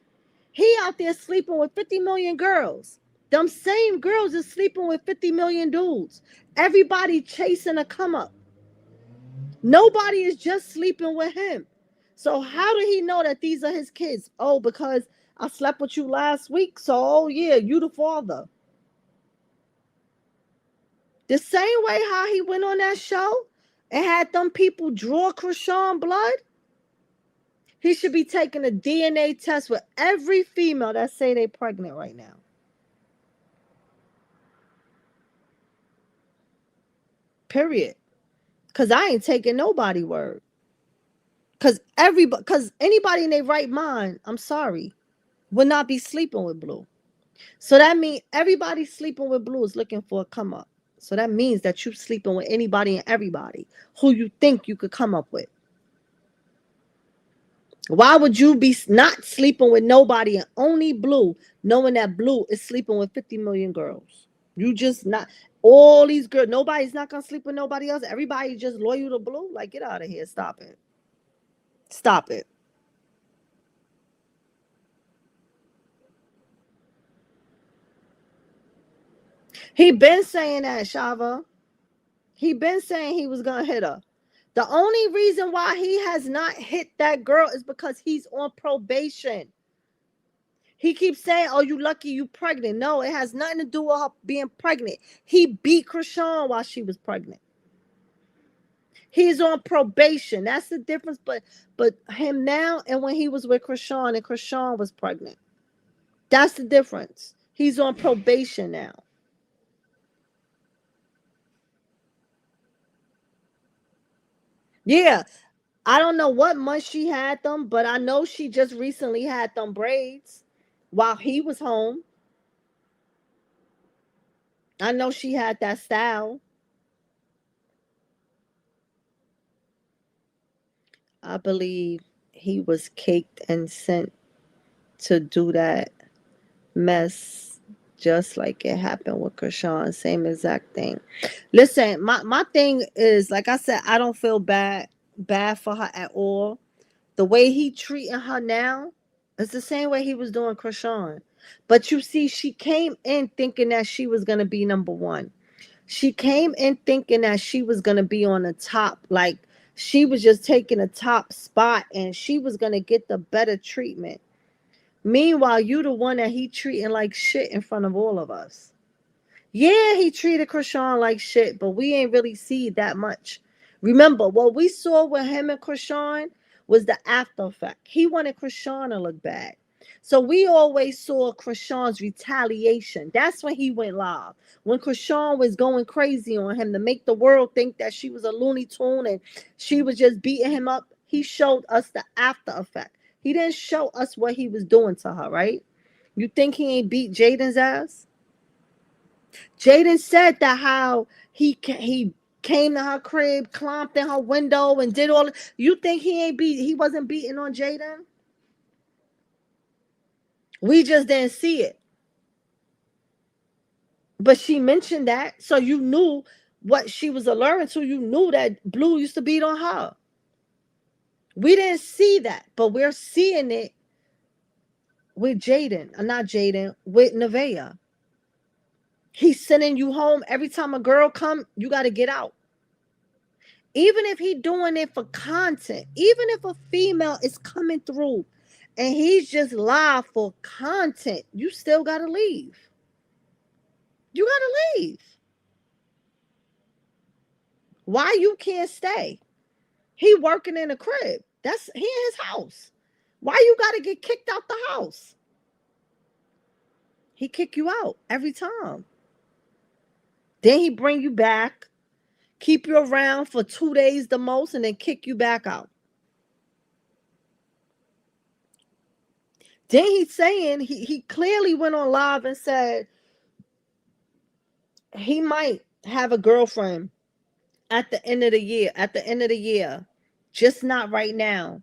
He out there sleeping with 50 million girls. Them same girls is sleeping with 50 million dudes. Everybody chasing a come up. Nobody is just sleeping with him. So how did he know that these are his kids? Oh, because I slept with you last week. So, oh yeah, you the father. The same way how he went on that show and had them people draw Chrisean blood, he should be taking a DNA test with every female that say they pregnant right now. Period. Because I ain't taking nobody word. Because anybody in their right mind, I'm sorry, will not be sleeping with Blue. So that means everybody sleeping with Blue is looking for a come up. So that means that you sleeping with anybody and everybody who you think you could come up with. Why would you be not sleeping with nobody and only Blue, knowing that Blue is sleeping with 50 million girls? You just not, all these girls, nobody's not gonna sleep with nobody else. Everybody just loyal to Blue. Like, get out of here. Stop it. Stop it. He been saying that, Shava. He been saying he was gonna hit her. The only reason why he has not hit that girl is because he's on probation. He keeps saying, oh, you lucky you pregnant. No, it has nothing to do with her being pregnant. He beat Chrisean while she was pregnant. He's on probation. That's the difference. But him now and when he was with Chrisean and Chrisean was pregnant. That's the difference. He's on probation now. Yeah. I don't know what month she had them, but I know she just recently had them braids while he was home. I know she had that style. I believe he was caked and sent to do that mess just like it happened with Chrisean. Same exact thing. Listen, my thing is, like I said, I don't feel bad for her at all. The way he treating her now is the same way he was doing Chrisean. But you see, she came in thinking that she was going to be number one. She came in thinking that she was going to be on the top. Like, she was just taking a top spot and she was going to get the better treatment. Meanwhile, you the one that he treating like shit in front of all of us. Yeah, he treated Chrisean like shit, but we ain't really see that much. Remember, what we saw with him and Chrisean was the after effect. He wanted Chrisean to look bad. So we always saw Chrisean's retaliation. That's when he went live. When Chrisean was going crazy on him to make the world think that she was a Looney Tune and she was just beating him up, he showed us the after effect. He didn't show us what he was doing to her, right? You think he ain't beat Jaden's ass? Jaden said that how he came to her crib, climbed in her window, and did all. You think he wasn't beating on Jaden? We just didn't see it. But she mentioned that, so you knew what she was alerting to. You knew that Blue used to beat on her. We didn't see that, but we're seeing it with Jaden, not Jaden, with Nevaeh. He's sending you home every time a girl come. You got to get out. Even if he doing it for content, even if a female is coming through and he's just live for content, you still got to leave. You got to leave. Why you can't stay? He working in a crib. That's he in his house. Why you got to get kicked out the house? He kick you out every time. Then he bring you back, keep you around for 2 days the most, and then kick you back out. Then he's saying, he clearly went on live and said he might have a girlfriend at the end of the year, just not right now.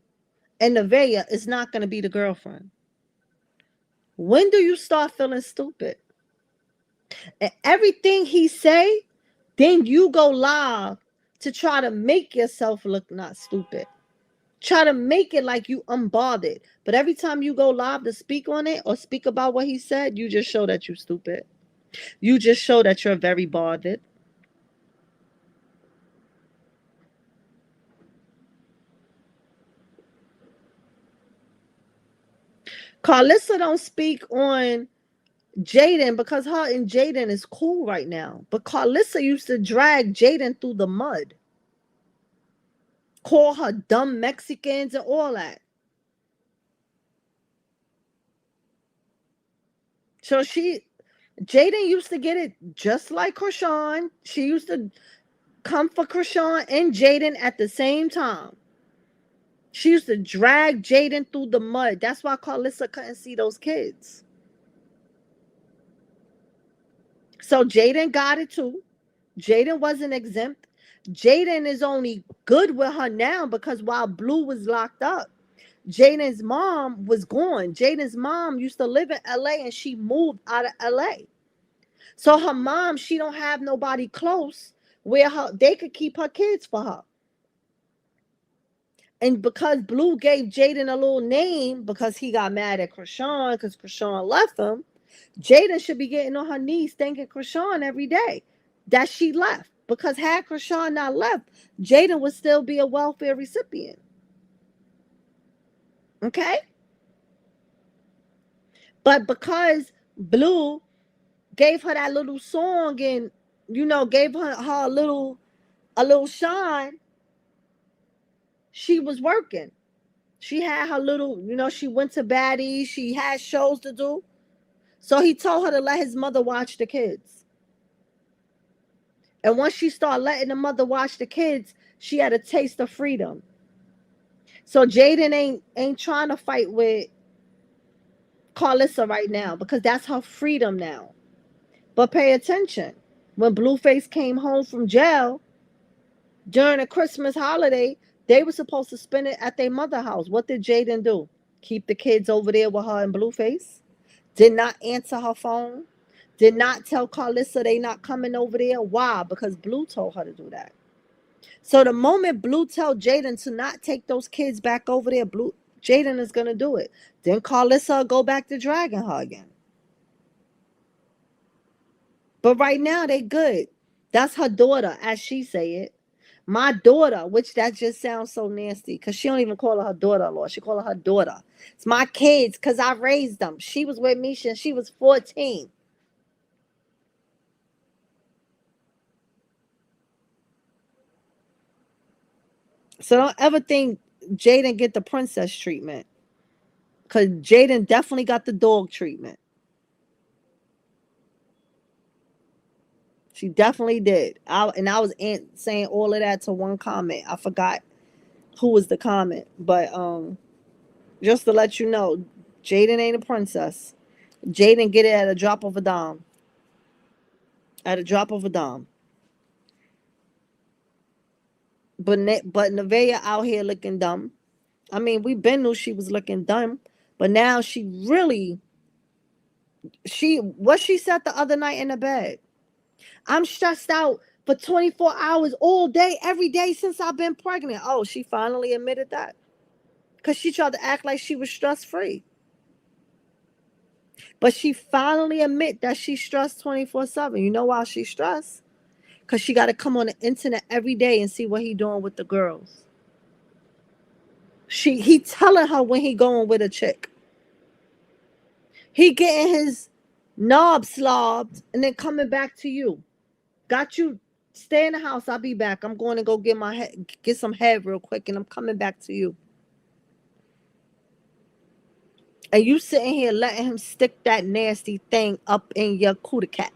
And Nevaeh is not going to be the girlfriend. When do you start feeling stupid? And everything he say, then you go live to try to make yourself look not stupid. Try to make it like you unbothered. But every time you go live to speak on it or speak about what he said, you just show that you're stupid. You just show that you're very bothered. Carlissa don't speak on Jaden because her and Jaden is cool right now. But Carlissa used to drag Jaden through the mud. Call her dumb Mexicans and all that. So Jaden used to get it just like Chrisean. She used to come for Chrisean and Jaden at the same time. She used to drag Jaden through the mud. That's why Carlissa couldn't see those kids. So Jaden got it too. Jaden wasn't exempt. Jaden is only good with her now because while Blue was locked up, Jaden's mom was gone. Jaden's mom used to live in LA and she moved out of LA. So her mom, she don't have nobody close where they could keep her kids for her. And because Blue gave Jaden a little name because he got mad at Chrisean because Chrisean left him, Jaden should be getting on her knees thanking Chrisean every day that she left. Because had Chrisean not left, Jaden would still be a welfare recipient. Okay? But because Blue gave her that little song and, gave her a little shine, she was working. She had her little, she went to baddies. She had shows to do. So he told her to let his mother watch the kids. And once she started letting the mother watch the kids, she had a taste of freedom. So Jaden ain't trying to fight with Carlissa right now because that's her freedom now. But pay attention. When Blueface came home from jail during the Christmas holiday, they were supposed to spend it at their mother's house. What did Jaden do? Keep the kids over there with her and Blueface? Did not answer her phone? Did not tell Carlissa they not coming over there? Why? Because Blue told her to do that. So the moment Blue tell Jaden to not take those kids back over there, Jaden is going to do it. Then Carlissa go back to dragging her again. But right now they good. That's her daughter, as she say it. My daughter, which that just sounds so nasty because she don't even call her daughter-in-law. She call her daughter. It's my kids because I raised them. She was with me since she was 14. So don't ever think Jaden get the princess treatment. Because Jaden definitely got the dog treatment. She definitely did. I was saying all of that to one comment. I forgot who was the comment. But just to let you know, Jaden ain't a princess. Jaden get it at a drop of a dime. At a drop of a dime. But Nevaeh out here looking dumb. I mean, we been knew she was looking dumb. But now she really... What she said the other night in the bed. I'm stressed out for 24 hours all day, every day since I've been pregnant. Oh, she finally admitted that. Because she tried to act like she was stress-free. But she finally admit that she's stressed 24/7. You know why she's stressed? Because she got to come on the internet every day and see what he doing with the girls. He telling her when he going with a chick. He getting his knob slobbed and then coming back to you. Got you. Stay in the house. I'll be back. I'm going to go get some head real quick, and I'm coming back to you. And you sitting here letting him stick that nasty thing up in your cootie cat.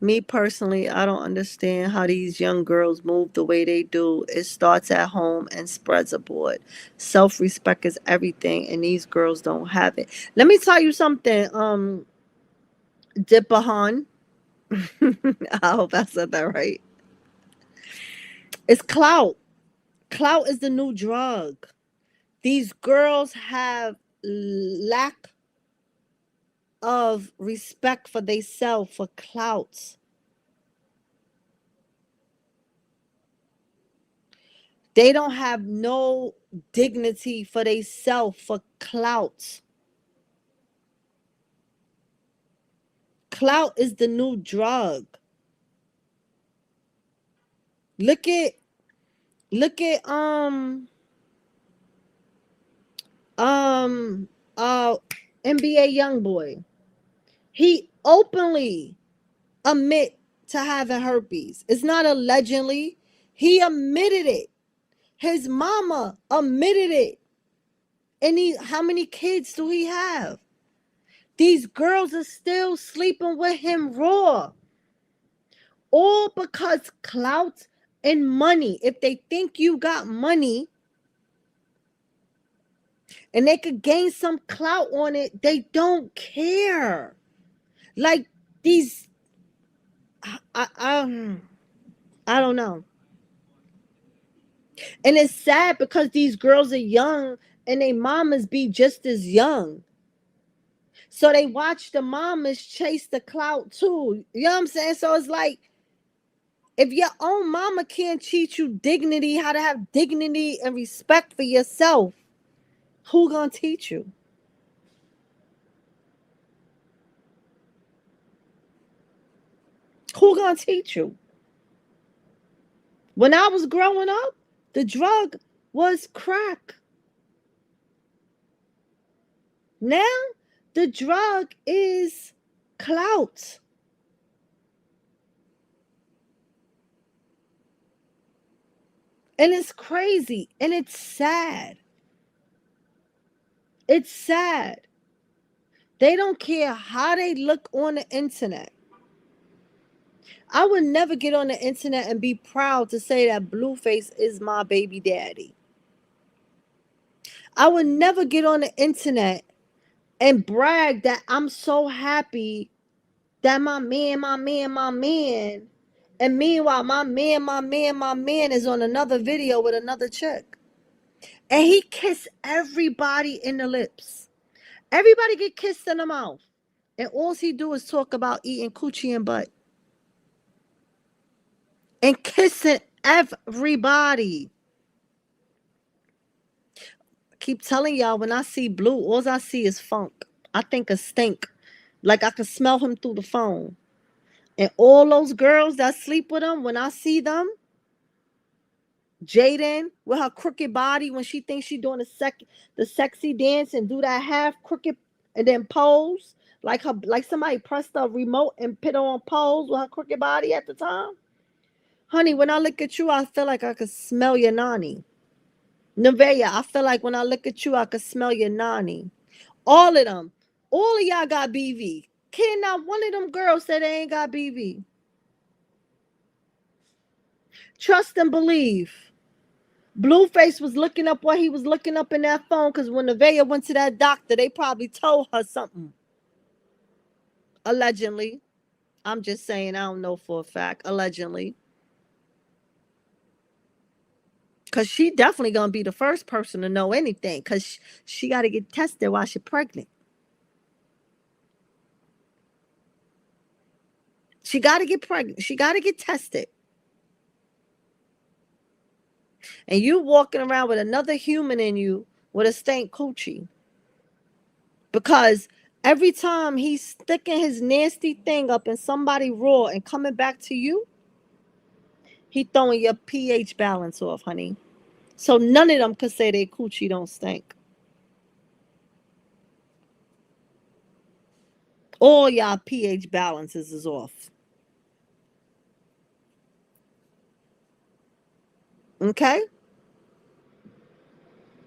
Me personally, I don't understand how these young girls move the way they do. It starts at home and spreads abroad. Self-respect is everything, and these girls don't have it. Let me tell you something, Dipahan. I hope I said that right. It's clout. Clout is the new drug. These girls have lack of respect for themselves for clout. They don't have no dignity for themselves for clout. Clout is the new drug. Look at NBA Youngboy. He openly admit to having herpes. It's not allegedly. He admitted it. His mama admitted it. And how many kids do he have? These girls are still sleeping with him raw. All because clout and money. If they think you got money, and they could gain some clout on it. They don't care. Like these, I don't know. And it's sad because these girls are young and they mamas be just as young. So they watch the mamas chase the clout too. You know what I'm saying? So it's like, if your own mama can't teach you dignity, how to have dignity and respect for yourself, who gonna teach you? Who gonna teach you? When I was growing up, the drug was crack. Now, the drug is clout. And it's crazy. And it's sad. It's sad. They don't care how they look on the internet. I would never get on the internet and be proud to say that Blueface is my baby daddy. I would never get on the internet and brag that I'm so happy that my man, and meanwhile, my man is on another video with another chick. And he kissed everybody in the lips. Everybody get kissed in the mouth. And all he do is talk about eating coochie and butt. And kissing everybody. I keep telling y'all, when I see Blue, all I see is funk. I think of stink. Like I can smell him through the phone. And all those girls that sleep with him, when I see them, Jaden with her crooked body, when she thinks she's doing the sexy dance and do that half crooked and then pose like somebody pressed a remote and put her on pose with her crooked body at the time. Honey, when I look at you, I feel like I could smell your nanny. Nevaeh, I feel like when I look at you, I could smell your nanny. All of them. All of y'all got BV. Can not one of them girls say they ain't got BV? Trust and believe. Blueface was looking up what he was looking up in that phone, because when Nevaeh went to that doctor, they probably told her something. Allegedly. I'm just saying, I don't know for a fact. Allegedly. Because she definitely going to be the first person to know anything, because she got to get tested while she's pregnant. She got to get pregnant. She got to get tested. And you walking around with another human in you with a stank coochie. Because every time he's sticking his nasty thing up in somebody raw and coming back to you, he throwing your pH balance off, honey. So none of them could say their coochie don't stink. All y'all pH balances is off. Okay?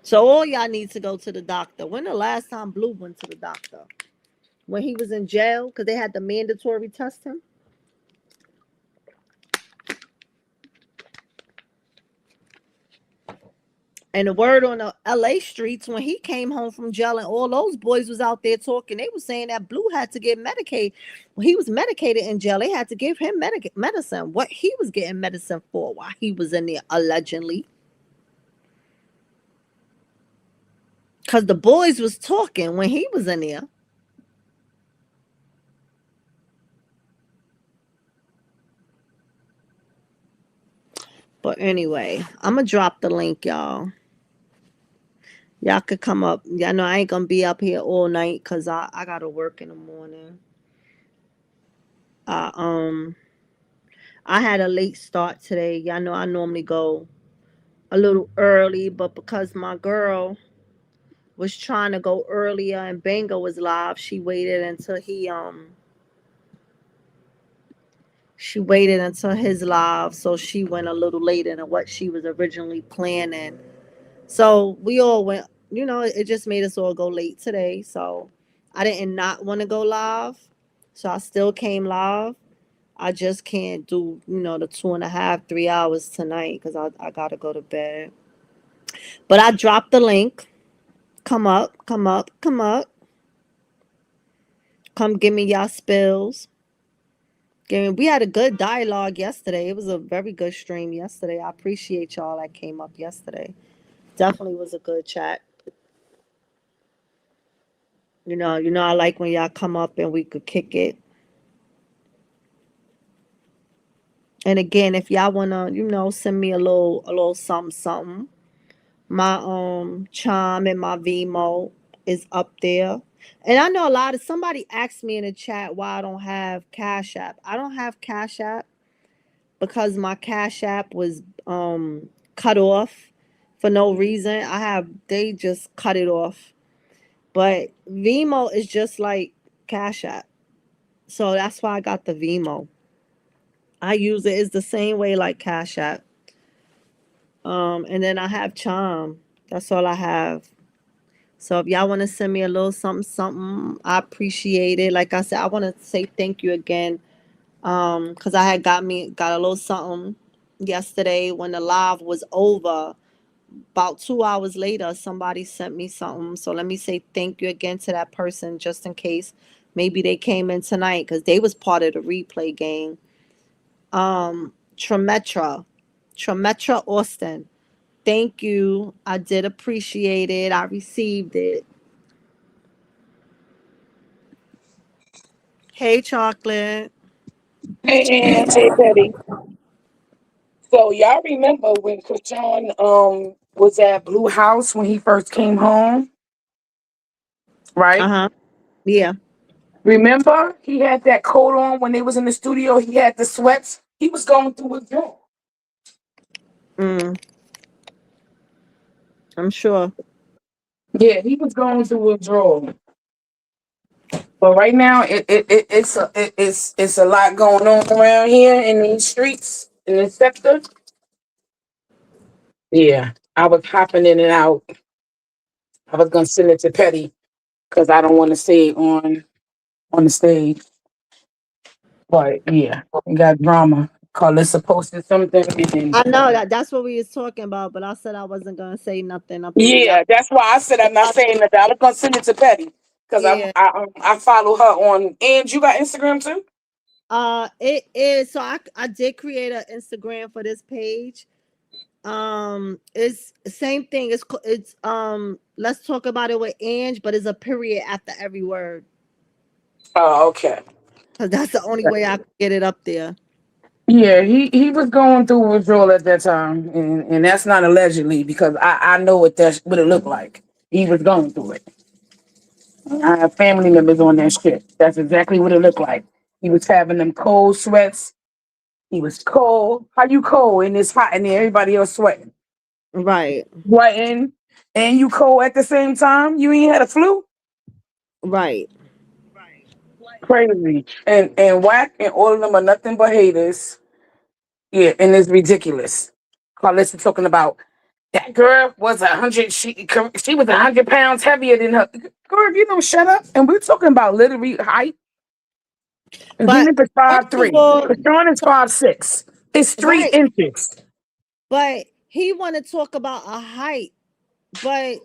So all y'all need to go to the doctor. When the last time Blue went to the doctor? When he was in jail, because they had the mandatory test him? And the word on the LA streets, when he came home from jail and all those boys was out there talking, they were saying that Blue had to get medicated. When he was medicated in jail, they had to give him medicine. What he was getting medicine for while he was in there, allegedly. Because the boys was talking when he was in there. But anyway, I'm going to drop the link, y'all. Y'all could come up. Y'all know I ain't going to be up here all night because I got to work in the morning. I had a late start today. Y'all know I normally go a little early, but because my girl was trying to go earlier and Bango was live, she waited until his live, so she went a little later than what she was originally planning. So we all went, it just made us all go late today. So I didn't not want to go live. So I still came live. I just can't do, the 2.5, 3 hours tonight because I got to go to bed. But I dropped the link. Come up, come up, come up. Come give me y'all spills. We had a good dialogue yesterday. It was a very good stream yesterday. I appreciate y'all that came up yesterday. Definitely was a good chat. I like when y'all come up and we could kick it. And again, if y'all wanna, send me a little something, something. My charm and my Vimo is up there. And I know somebody asked me in the chat why I don't have Cash App. I don't have Cash App because my Cash App was cut off for no reason. They just cut it off. But Vimo is just like Cash App. So that's why I got the Vimo. I use it. It's the same way like Cash App. And then I have Charm. That's all I have. So if y'all want to send me a little something, something, I appreciate it. Like I said, I want to say thank you again. Because I had got a little something yesterday when the live was over. About 2 hours later, somebody sent me something. So let me say thank you again to that person, just in case maybe they came in tonight because they was part of the replay game. Tremetra Austin. Thank you. I did appreciate it. I received it. Hey, Chocolate. Hey, Tay Petty. So y'all remember when Chrisean was at Blue House when he first came home, right? Uh-huh. Yeah. Remember he had that coat on when they was in the studio. He had the sweats. He was going through withdrawal. Mm, I'm sure. Yeah, he was going through withdrawal. But right now, it's a lot going on around here in these streets in this sector. Yeah, I was hopping in and out. I was gonna send it to Petty because I don't want to say it on the stage. But yeah, we got drama. Carlissa posted something. I know that's what we was talking about, but I said I wasn't gonna say nothing up here. Y'all. Yeah, that's why I said I'm not saying that. I was gonna send it to Petty because Yeah. I follow her on. And you got Instagram too? It is. So I did create an Instagram for this page. It's same thing. It's let's talk about it with Ange, but it's a period after every word Oh, okay. because that's the only way I could get it up there. Yeah, he was going through withdrawal at that time, and that's not allegedly because I know what it looked like. He was going through it. I have family members on that shit. That's exactly what it looked like. He was having them cold sweats. He was cold. How you cold and it's hot and everybody else sweating? Right. Sweating and you cold at the same time? You ain't had a flu? Right. Crazy. And Whack and all of them are nothing but haters. Yeah, and it's ridiculous. Carlissa talking about that girl was 100. She was 100 pounds heavier than her. Girl, if you don't shut up. And we're talking about literally height. But Zenith is first of 5'3". all, Krishan is 5'6". It's three right. inches. But he want to talk about a height, but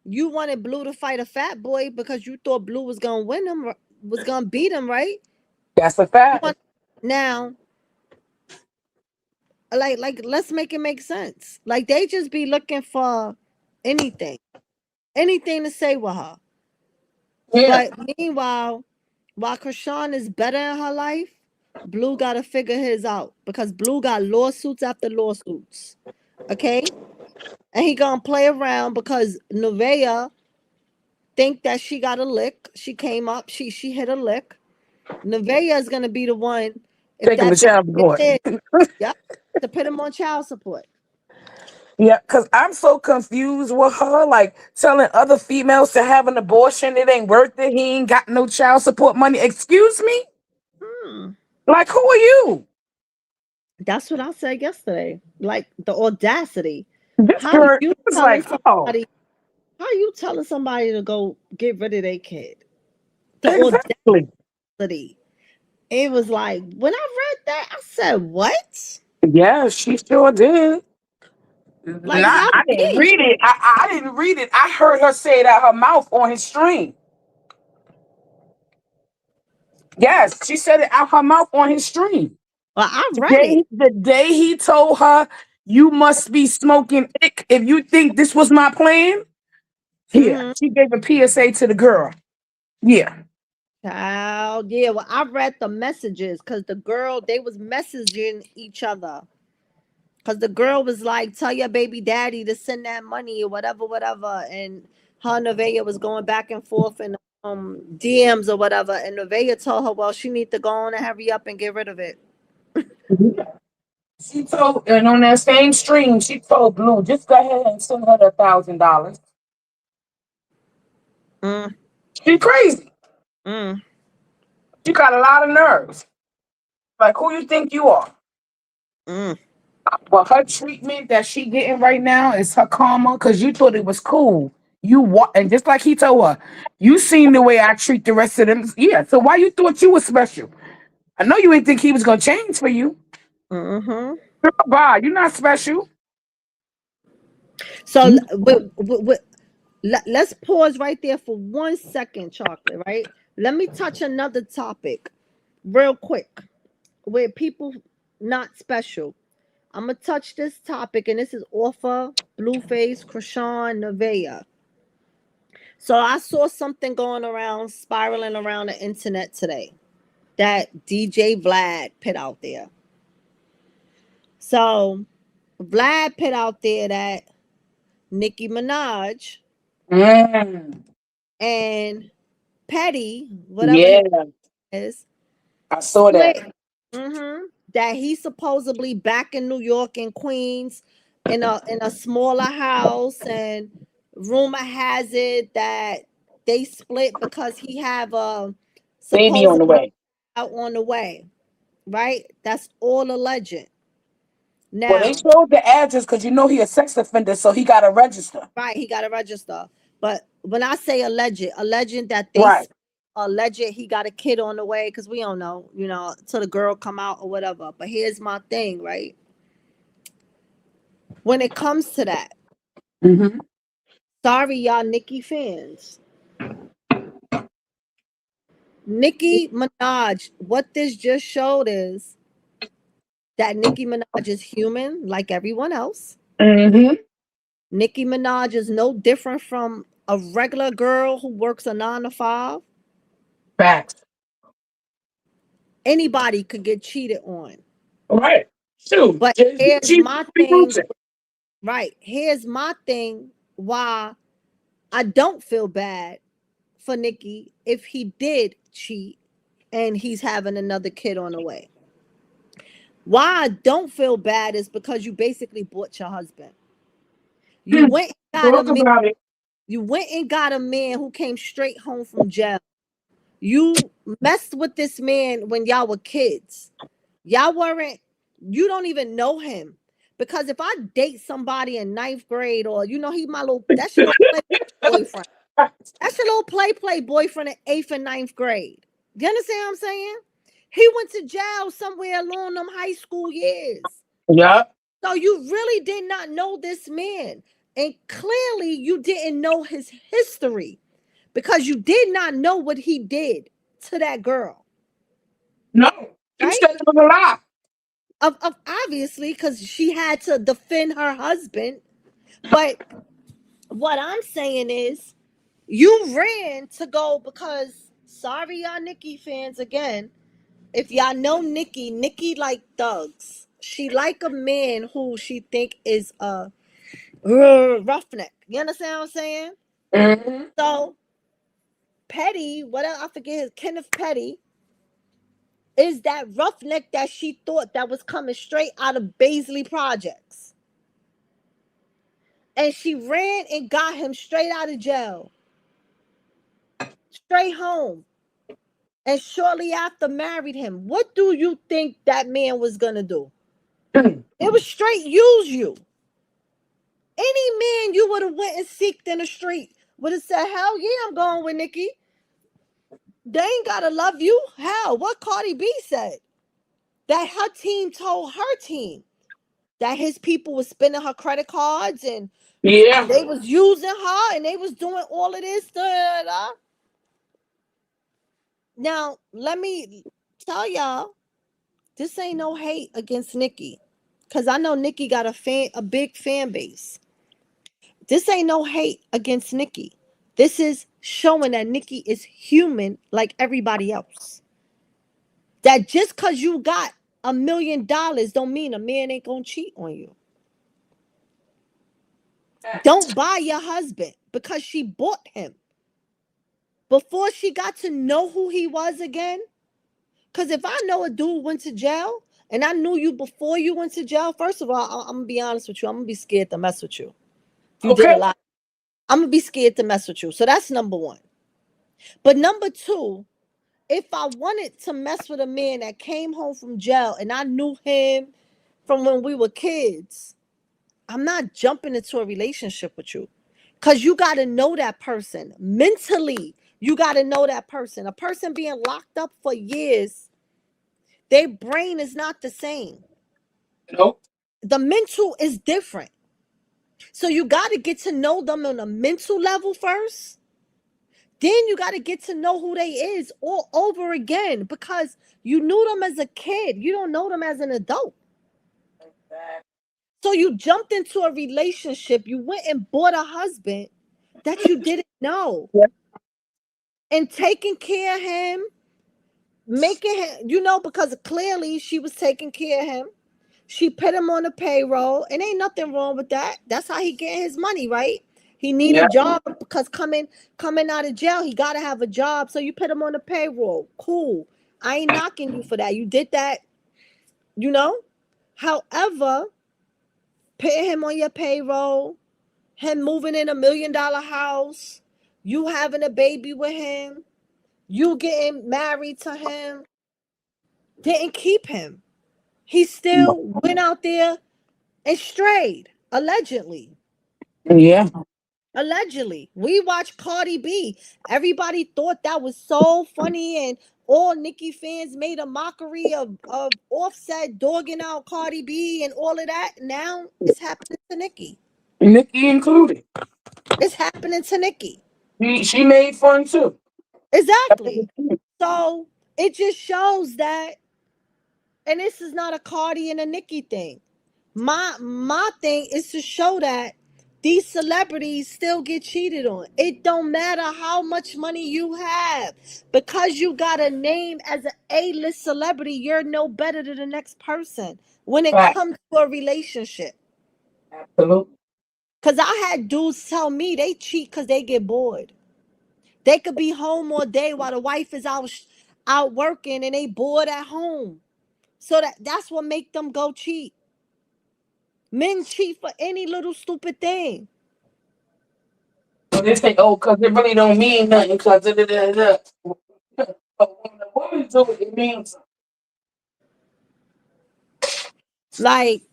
you wanted Blue to fight a fat boy because you thought Blue was gonna win him, was gonna beat him, right? That's a You fact. want, now, like, let's make it make sense. Like they just be looking for anything, anything to say with her. Yeah. But meanwhile, while Krishan is better in her life, Blue got to figure his out because Blue got lawsuits after lawsuits. Okay, and he gonna play around because Nevaeh think that she got a lick. She came up, she hit a lick. Nevaeh is gonna be the one if Taking the that baby child get support. there, yep, to put him on child support. Yeah, because I'm so confused with her, like telling other females to have an abortion. It ain't worth it. He ain't got no child support money. Excuse me? Hmm. Like, who are you? That's what I said yesterday. Like the audacity. This How girl you was telling like, oh, somebody? How you telling somebody to go get rid of their kid? The exactly. audacity. It was like when I read that, I said, "What?" Yeah, she sure did. Like, Not, how I didn't dare read it. I didn't read it. I heard her say it out her mouth on his stream. Yes, she said it out her mouth on his stream. Well, I read it. The day he told her, "You must be smoking ick if you think this was my plan." Here, Mm-hmm. she gave a PSA to the girl. Yeah. Child, yeah. Well, I read the messages because the girl, they was messaging each other. Because the girl was like, tell your baby daddy to send that money or whatever, whatever. And her and Nevaeh was going back and forth in DMs or whatever. And Nevaeh told her, well, she need to go on and hurry up and get rid of it. She told, and on that same stream, she told Blue, just go ahead and send her $1,000. Mm, She crazy. mm, She got a lot of nerves. Like, who you think you are? mm. Well, her treatment that she getting right now is her karma because you thought it was cool. And just like he told her, you seen the way I treat the rest of them. Yeah, so why you thought you was special? I know you didn't think he was gonna change for you. Mm-hmm. Girl, bye, you're not special. So let's pause right there for 1 second, Chocolate, right? Let me touch another topic real quick where people not special. I'm gonna touch this topic, and this is author Blueface, Chrisean, Nevaeh. So I saw something going around, spiraling around the internet today that DJ Vlad put out there. So Vlad put out there that Nicki Minaj Mm, and Petty, whatever his yeah, name is, I saw split. that. That he's supposedly back in New York and Queens in a smaller house, and rumor has it that they split because he have a Baby on the supposedly way. out on the way. Right? That's all alleged. Well, they Now, showed the address because you know he a sex offender, so he got to register. right, he got to register. But when I say alleged that Right. alleged he got a kid on the way, because we don't know, till the girl come out or whatever. But here's my thing, right? When it comes to that, Mm-hmm. sorry, y'all Nicki fans. Nicki Minaj, what this just showed is that Nicki Minaj is human like everyone else. Mm-hmm. Nicki Minaj is no different from a regular girl who works a 9 to 5. Facts. Anybody could get cheated on. All right. Shoot. But Jay-Z here's cheated my on thing, Beyonce. right? Here's my thing why I don't feel bad for Nicki if he did cheat and he's having another kid on the way. Why I don't feel bad is because you basically bought your husband. You Hmm. went and got a Talk man. about it. You went and got a man who came straight home from jail. You messed with this man when y'all were kids. Y'all weren't. You don't even know him, because if I date somebody in ninth grade, or he my little, that's your little play boyfriend. That's your little play boyfriend in eighth and ninth grade. You understand what I'm saying? He went to jail somewhere along them high school years. Yeah. So you really did not know this man. And clearly you didn't know his history, because you did not know what he did to that girl. No. You Right? said it was a lie. Of obviously, because she had to defend her husband. But what I'm saying is, you ran to go because, sorry, y'all Nicki fans again. If y'all know Nicki like thugs. She like a man who she think is a roughneck. You understand what I'm saying? Mm-hmm. So Petty, whatever, I forget his Kenneth Petty, is that roughneck that she thought that was coming straight out of Baisley Projects. And she ran and got him straight out of jail, straight home. And shortly after married him. What do you think that man was gonna do? It was straight use you. Any man you would have went and seeked in the street would have said, hell yeah, I'm going with Nicki. They ain't gotta love you. Hell, what Cardi B said. That her team told her team. that his people was spending her credit cards and Yeah. they was using her and they was doing all of this. Now, let me tell y'all, this ain't no hate against Nikki. Because I know Nikki got a big fan base. This ain't no hate against Nikki. This is showing that Nikki is human like everybody else. That just because you got $1 million don't mean a man ain't gonna cheat on you. Don't buy your husband because she bought him before she got to know who he was again. Because if I know a dude went to jail and I knew you before you went to jail, first of all, I'm gonna be honest with you, I'm gonna be scared to mess with you. If you did a lot, I'm gonna be scared to mess with you. So that's number one. But number two, if I wanted to mess with a man that came home from jail and I knew him from when we were kids, I'm not jumping into a relationship with you. Because you got to know that person mentally. You got to know that person. A person being locked up for years, their brain is not the same. Nope. The mental is different. So you got to get to know them on a mental level first. Then you got to get to know who they is all over again because you knew them as a kid. You don't know them as an adult. So you jumped into a relationship. You went and bought a husband that you didn't know. Yeah. And taking care of him, making him, because clearly she was taking care of him. She put him on the payroll, and ain't nothing wrong with that. That's how he get his money, right? He need a job because coming out of jail, he got to have a job. So you put him on the payroll. Cool. I ain't knocking you for that. You did that, However, putting him on your payroll, him moving in $1 million house, you having a baby with him, you getting married to him, didn't keep him. He still went out there and strayed, allegedly. Yeah. Allegedly. We watched Cardi B. Everybody thought that was so funny, and all Nicki fans made a mockery of Offset dogging out Cardi B and all of that. Now it's happening to Nicki. Nikki included. It's happening to Nicki. She made fun too. Exactly. So it just shows that, and this is not a Cardi and a Nicki thing. My thing is to show that these celebrities still get cheated on. It don't matter how much money you have. Because you got a name as an A-list celebrity, you're no better than the next person when it comes to a relationship. Absolutely. Because I had dudes tell me they cheat because they get bored. They could be home all day while the wife is out working and they bored at home. So that's what make them go cheat. Men cheat for any little stupid thing. So they say, oh, because it really don't mean nothing because But when the woman do it, it means something. Like,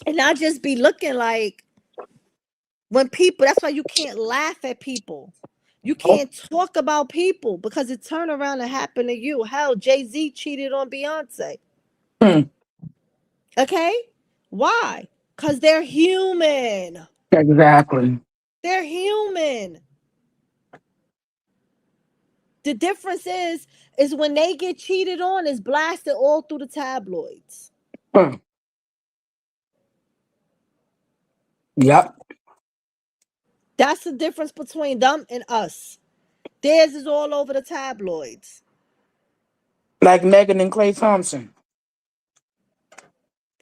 and I just be looking like when people, that's why you can't laugh at people. You can't talk about people because it turn around and happen to you. Hell, Jay-Z cheated on Beyonce. Okay? Why? Because they're human. Exactly. They're human. The difference is when they get cheated on, it's blasted all through the tabloids. Yep. That's the difference between them and us. Theirs is all over the tabloids. Like Megan and Klay Thompson.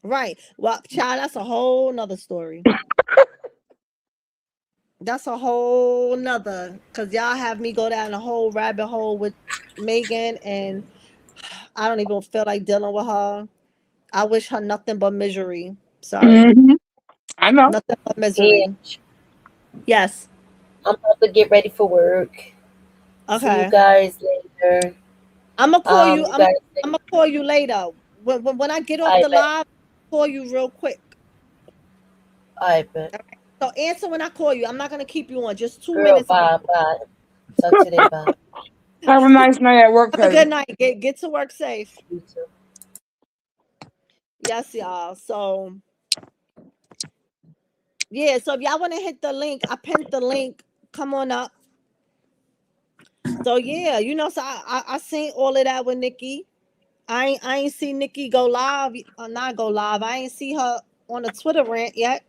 Right. Well, child, that's a whole nother story. That's a whole nother, because y'all have me go down a whole rabbit hole with Megan, and I don't even feel like dealing with her. I wish her nothing but misery. Sorry. Mm-hmm. I know. Nothing but misery. Yes. I'm about to get ready for work. See you Okay. guys later. I'm gonna call you. You I'm guys, gonna call you later. When I get off I the bet. live, I'll call you real quick. I bet. Okay. So answer when I call you. I'm not gonna keep you on. Just 2 Girl, minutes. bye. Talk to you bye. Have a nice night at work, Have a Patty. good night. Get to work safe. You too. Yes, y'all. So Yeah, so if y'all want to hit the link, I pinned the link. Come on up. So yeah, so I seen all of that with Nikki. I ain't see Nikki go live, not go live. I ain't see her on a Twitter rant yet.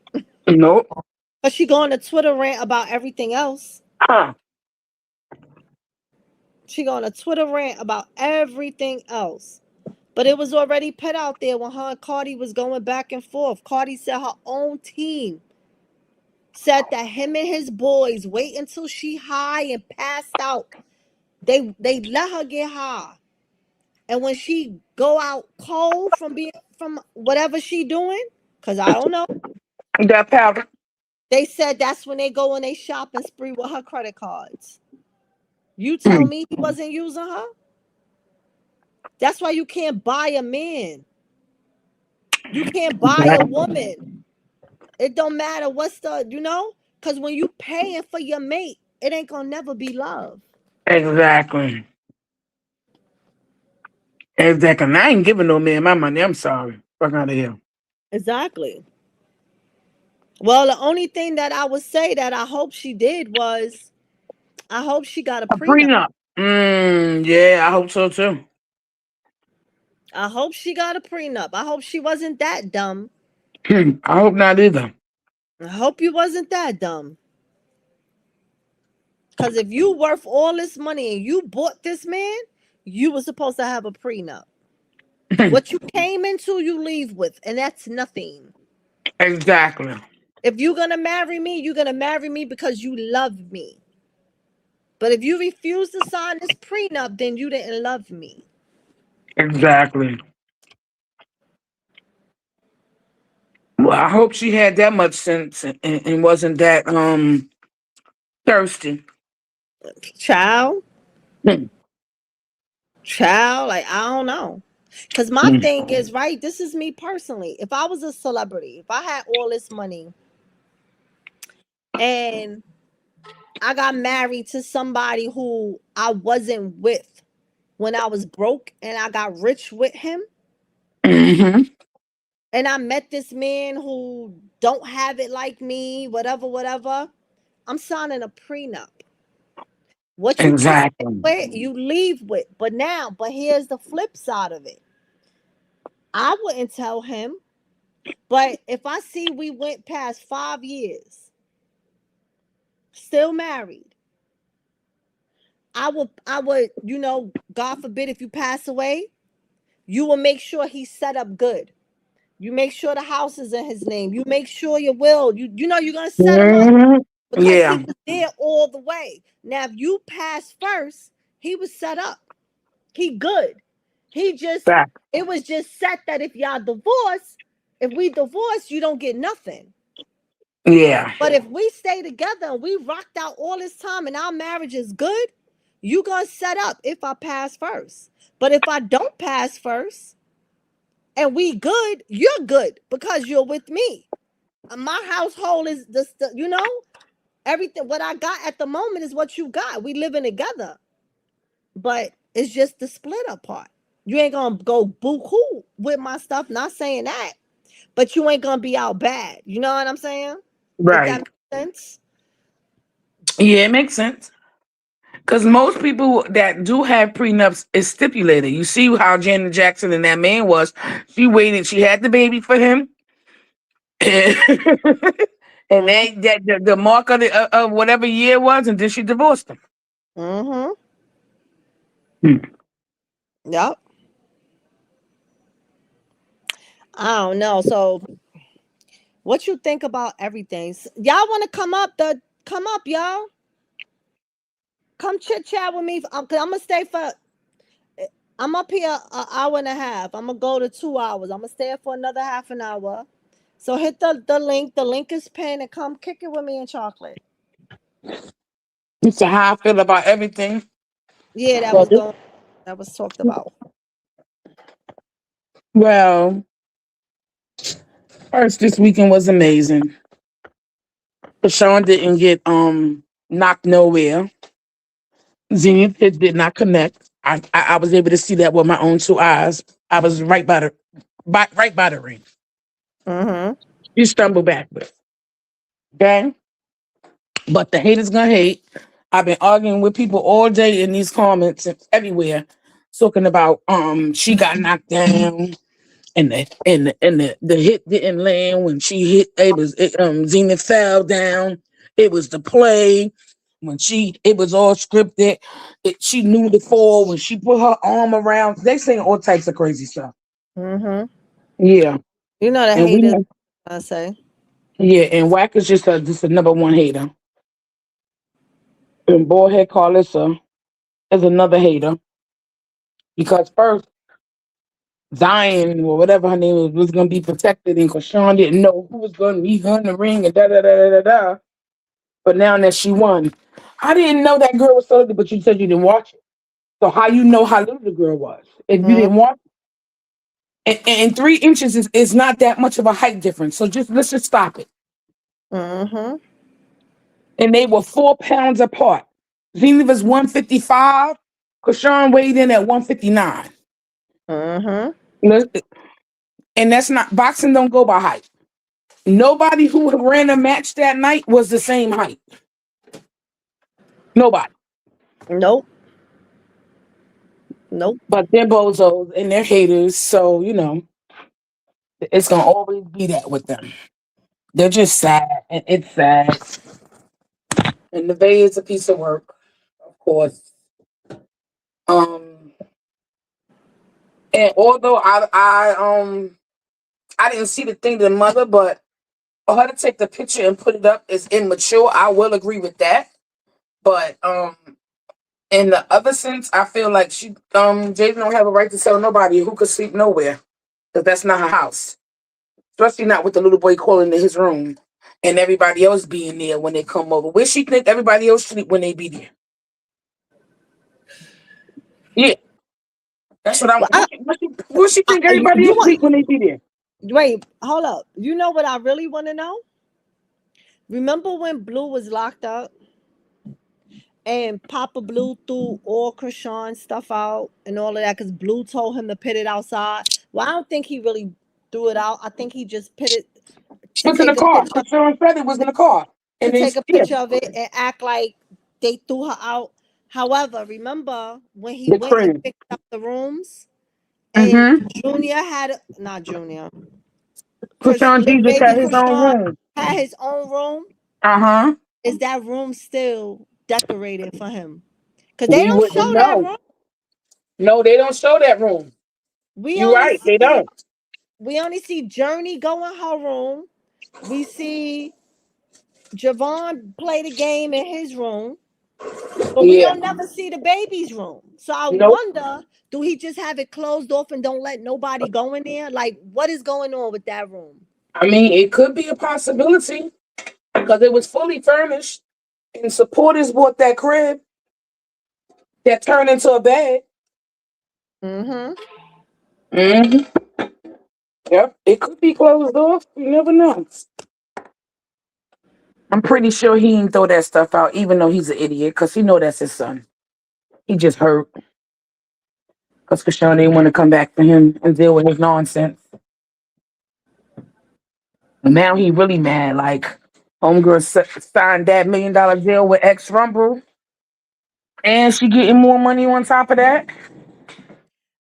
Nope. But she go on a Twitter rant about everything else. Huh. She go on a Twitter rant about everything else. But it was already put out there when her and Cardi was going back and forth. Cardi said her own team said that him and his boys wait until she high and passed out. They let her get high. And when she go out cold from whatever she doing, because I don't know, That powder. they said that's when they go and they shopping spree with her credit cards. You tell me he wasn't using her? That's why you can't buy a man. You can't buy a woman. It don't matter what's because when you paying for your mate, it ain't gonna never be love. Exactly. Exactly. And I ain't giving no man my money. I'm sorry. Fuck out of here. Exactly. Well, the only thing that I would say that I hope she did was I hope she got a A prenup. prenup. Yeah, I hope so too. I hope she got a prenup. I hope she wasn't that dumb. I hope not either. I hope you wasn't that dumb. Because if you worth all this money and you bought this man, you were supposed to have a prenup. What you came into, you leave with, and that's nothing. Exactly. If you're going to marry me, you're going to marry me because you love me. But if you refuse to sign this prenup, then you didn't love me. Exactly. Well, I hope she had that much sense and wasn't that thirsty. Child, Hmm. like, I don't know. Because my thing is, right, this is me personally. If I was a celebrity, if I had all this money and I got married to somebody who I wasn't with when I was broke and I got rich with him, Mm-hmm. and I met this man who don't have it like me, whatever, I'm signing a prenup. What you came Exactly. with, you leave with. But here's the flip side of it. I wouldn't tell him, but if I see we went past 5 years, still married, I would, God forbid if you pass away, you will make sure he's set up good. You make sure the house is in his name. You make sure your will, you're gonna set him up Mhm. because he Yeah. was there all the way. Now, if you pass first, he was set up. He good. He just Fact. it was just set that if we divorce, you don't get nothing. Yeah. But if we stay together and we rocked out all this time and our marriage is good, you gonna set up if I pass first. But if I don't pass first and we good, you're good because you're with me. My household is everything. What I got at the moment is what you got. We living together, but it's just the split up part. You ain't gonna go boo-hoo with my stuff. Not saying that, but you ain't gonna be out bad. You know what I'm saying? If that Right. makes sense. Yeah, it makes sense. Because most people that do have prenups is stipulated. You see how Janet Jackson and that man was. She waited. She had the baby for him. And, and Mm-hmm. the mark of whatever year it was, and then she divorced him. Mm-hmm. Hmm. Yep. I don't know. So, what you think about everything? Y'all want to come up? Come up, y'all. Come chit chat with me. I'm gonna stay for. I'm up here an hour and a half. I'm gonna go to 2 hours. I'm gonna stay for another half an hour. So hit the link. The link is pinned, and come kick it with me in chocolate. It's how I feel about everything. Yeah, that Well, was going. That was talked about. well, first this weekend was amazing. But Sean didn't get knocked nowhere. Zenith it did not connect. I was able to see that with my own two eyes. I was right by the ring. Mm-hmm. She stumbled backwards. Okay? But the haters gonna hate. I've been arguing with people all day in these comments and everywhere, talking about she got knocked down and the hit didn't land when she hit. Zenith fell down. It was the play when it was all scripted. She knew the fall when she put her arm around. They saying all types of crazy stuff. Mm-hmm. Yeah, You know the and we haters. know. I say. Yeah, and Wack is just a number one hater. And Boyhead Carlissa is another hater because first Zion or whatever her name was going to be protected, and Chrisean didn't know who was going to be her in the ring and da da da da da da. But now that she won, I didn't know that girl was so little, but you said you didn't watch it. So how you know how little the girl was if you Mm-hmm. didn't watch it? And 3 inches is not that much of a height difference. So let's just stop it. Mm-hmm. And they were 4 pounds apart. Zenith was 155. Chrisean weighed in at 159. Mm-hmm. And that's not boxing. Don't go by height. Nobody who ran a match that night was the same height. Nobody. Nope. Nope. But they're bozos and they're haters. So, it's going to always be that with them. They're just sad. And it's sad. And the Bay is a piece of work, of course. And although I didn't see the thing to the mother, but for her to take the picture and put it up is immature. I will agree with that. But in the other sense, I feel like Jaden don't have a right to tell nobody who could sleep nowhere. Because that's not her house. Especially not with the little boy calling in his room and everybody else being there when they come over. Where she think everybody else sleep when they be there? Yeah. That's what I'm Well, where she think everybody you else sleep want when they be there? wait, hold up. You know what I really want to know? Remember when Blue was locked up and Papa Blue threw all Krishan stuff out and all of that because Blue told him to put it outside? Well, I don't think he really threw it out. I think he just put it to What's in the take a car? picture Because Sharon said it was in the car. to And then take a yeah, picture of it and act like they threw her out. However, remember when he the went and crib. picked up the rooms and Mm-hmm. Junior had not Junior, Krishan little Jesus baby had his own Krishan room. had his own room. Uh-huh. Is that room still decorated for him? Because they We don't wouldn't show that know. room. No, they don't show that room. We You're only right, they see don't. we only see Journey go in her room. We see Javon play the game in his room, but we Yeah. don't never see the baby's room. So I Nope. wonder, do he just have it closed off and don't let nobody go in there? Like, what is going on with that room? I mean, it could be a possibility because it was fully furnished and supporters bought that crib that turned into a bed. Mm-hmm. Mm-hmm. Yep. It could be closed off. You never know. I'm pretty sure he didn't throw that stuff out, even though he's an idiot, because he know that's his son. He just hurt because Krishan didn't want to come back to him and deal with his nonsense. And now he really mad. Like, homegirl signed that $1 million deal with X Rumble, and she getting more money on top of that.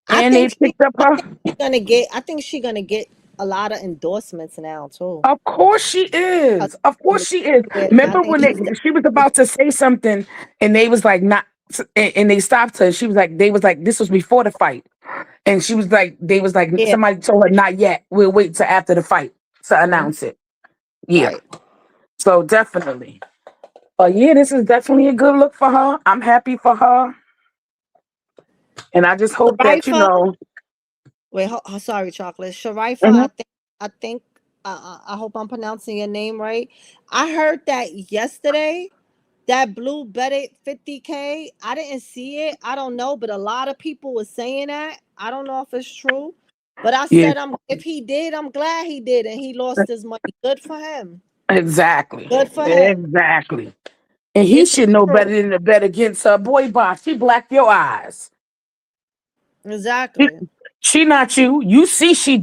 I And they think picked up her. she's gonna get. I think she's gonna get a lot of endorsements now too. Of course she is. Of course she is. And I Remember think when she's. she was about to say something and they was like not and they stopped her. She was like, they was like, this was before the fight. And she was like, they was like, Yeah. somebody told her not yet. We'll wait till after the fight to Mhm. announce it. Yeah. Right. So definitely. But yeah, this is definitely a good look for her. I'm happy for her. And I just hope that, Sharifa. Wait. Sorry, chocolate. Sharifa. mhm. I think. I think. I hope I'm pronouncing your name right. I heard that yesterday. That Blue betted 50K. I didn't see it. I don't know, but a lot of people were saying that. I don't know if it's true. But I Yeah, said if he did, I'm glad he did and he lost his money. Good for him. exactly. Good for him. Exactly. And he This is should know better true. than to bet against her. Boy, boss, she blacked your eyes. She, Exactly. she not you. You see she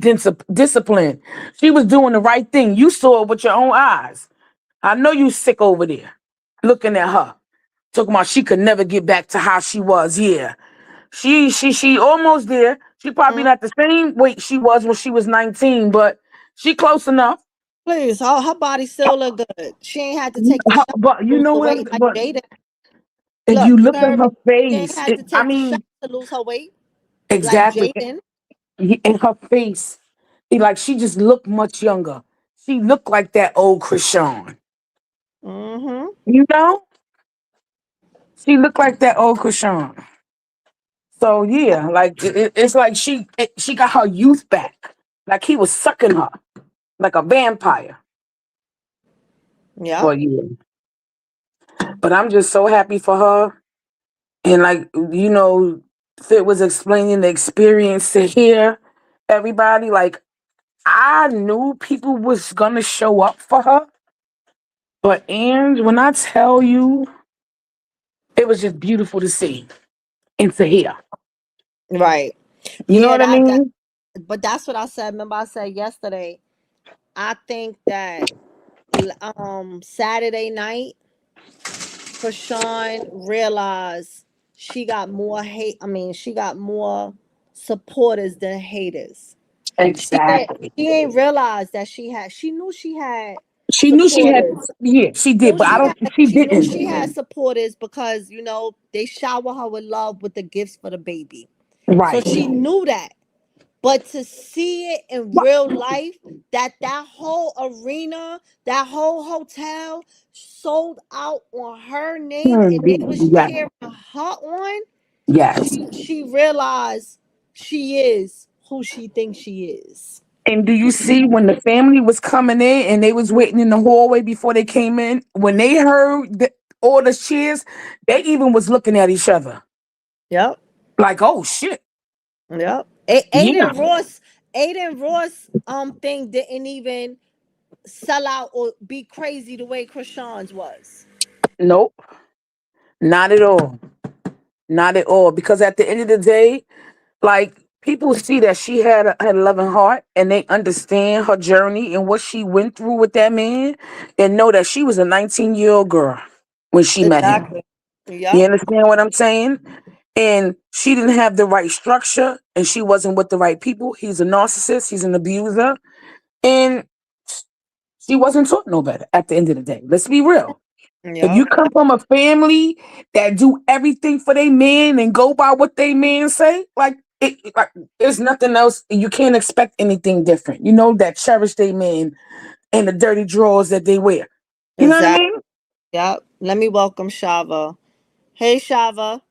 disciplined. She was doing the right thing. You saw it with your own eyes. I know you sick over there. Looking at her. Talking about she could never get back to how she was. Yeah. She almost there. She probably Mm, not the same weight she was when she was 19, but she close enough. please, her body still look good. She ain't had to take the shot But to you lose know the what weight like but Jada. if Look, you you look at heard her me. She ain't face, had to I take the shot mean, to lose her weight like exactly. Jaden. In her face, like she just looked much younger. She looked like that old Chrisean. Mm-hmm. You know? She looked like that old Chrisean. So yeah, like it's like she got her youth back. Like he was sucking her like a vampire. Yep. But yeah. But I'm just so happy for her. And like, Fit was explaining the experience to hear everybody. Like I knew people was gonna show up for her. But and when I tell you, it was just beautiful to see and to hear. Right. You know Yeah, what I that mean? but that's what I said. Remember I said yesterday, I think that Saturday night, Krishan realized she got more hate. I mean, she got more supporters than haters. Exactly. She ain't realized that she had. She knew she had She knew she had. supporters. Yeah, she did, Knew but I she don't. had. She She knew she didn't. had supporters because they shower her with love with the gifts for the baby. So Right. she knew that. But to see it in What? real life, that whole arena, that whole hotel sold out on her name and they was Yes. cheering her on, Yes. she realized she is who she thinks she is. And do you see when the family was coming in and they was waiting in the hallway before they came in? When they heard all the cheers, they even was looking at each other Yep. like, "Oh shit, Yep. yeah, Aiden Ross thing didn't even sell out or be crazy the way Krishan's was. nope, not at all, not at all." Because at the end of the day, like people see that she had a loving heart and they understand her journey and what she went through with that man, and know that she was a 19-year-old girl when she met him. Exactly. You Yep. understand what I'm saying? And she didn't have the right structure and she wasn't with the right people. He's a narcissist, he's an abuser, and she wasn't taught no better at the end of the day. Let's be real. If you Yep. come from a family that do everything for their man and go by what they man say, like there's nothing else. You can't expect anything different. That cherish their man and the dirty drawers that they wear. You know what I Exactly. mean? Yep. Let me welcome Shava. Hey, Shava.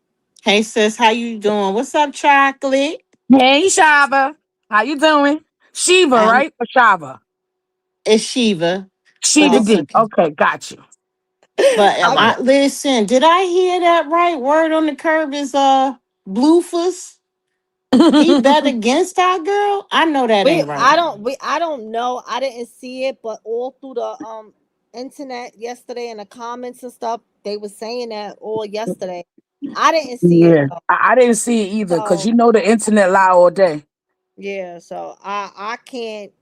Hey sis, how you doing? What's up, chocolate? Hey Shava. How you doing? Shiva, I'm right? Or Shava? it's Shiva, but Shiva Oh, it's D. okay. Okay, got you. But I I listen. Did I hear that right? Word on the curb is Blueface. He bet against our girl. I know that ain't right. I don't know. I didn't see it, but all through the internet yesterday in the comments and stuff, they were saying that all yesterday. I didn't see it Yeah, though. I didn't see it either because So the internet lie all day. yeah, so I can't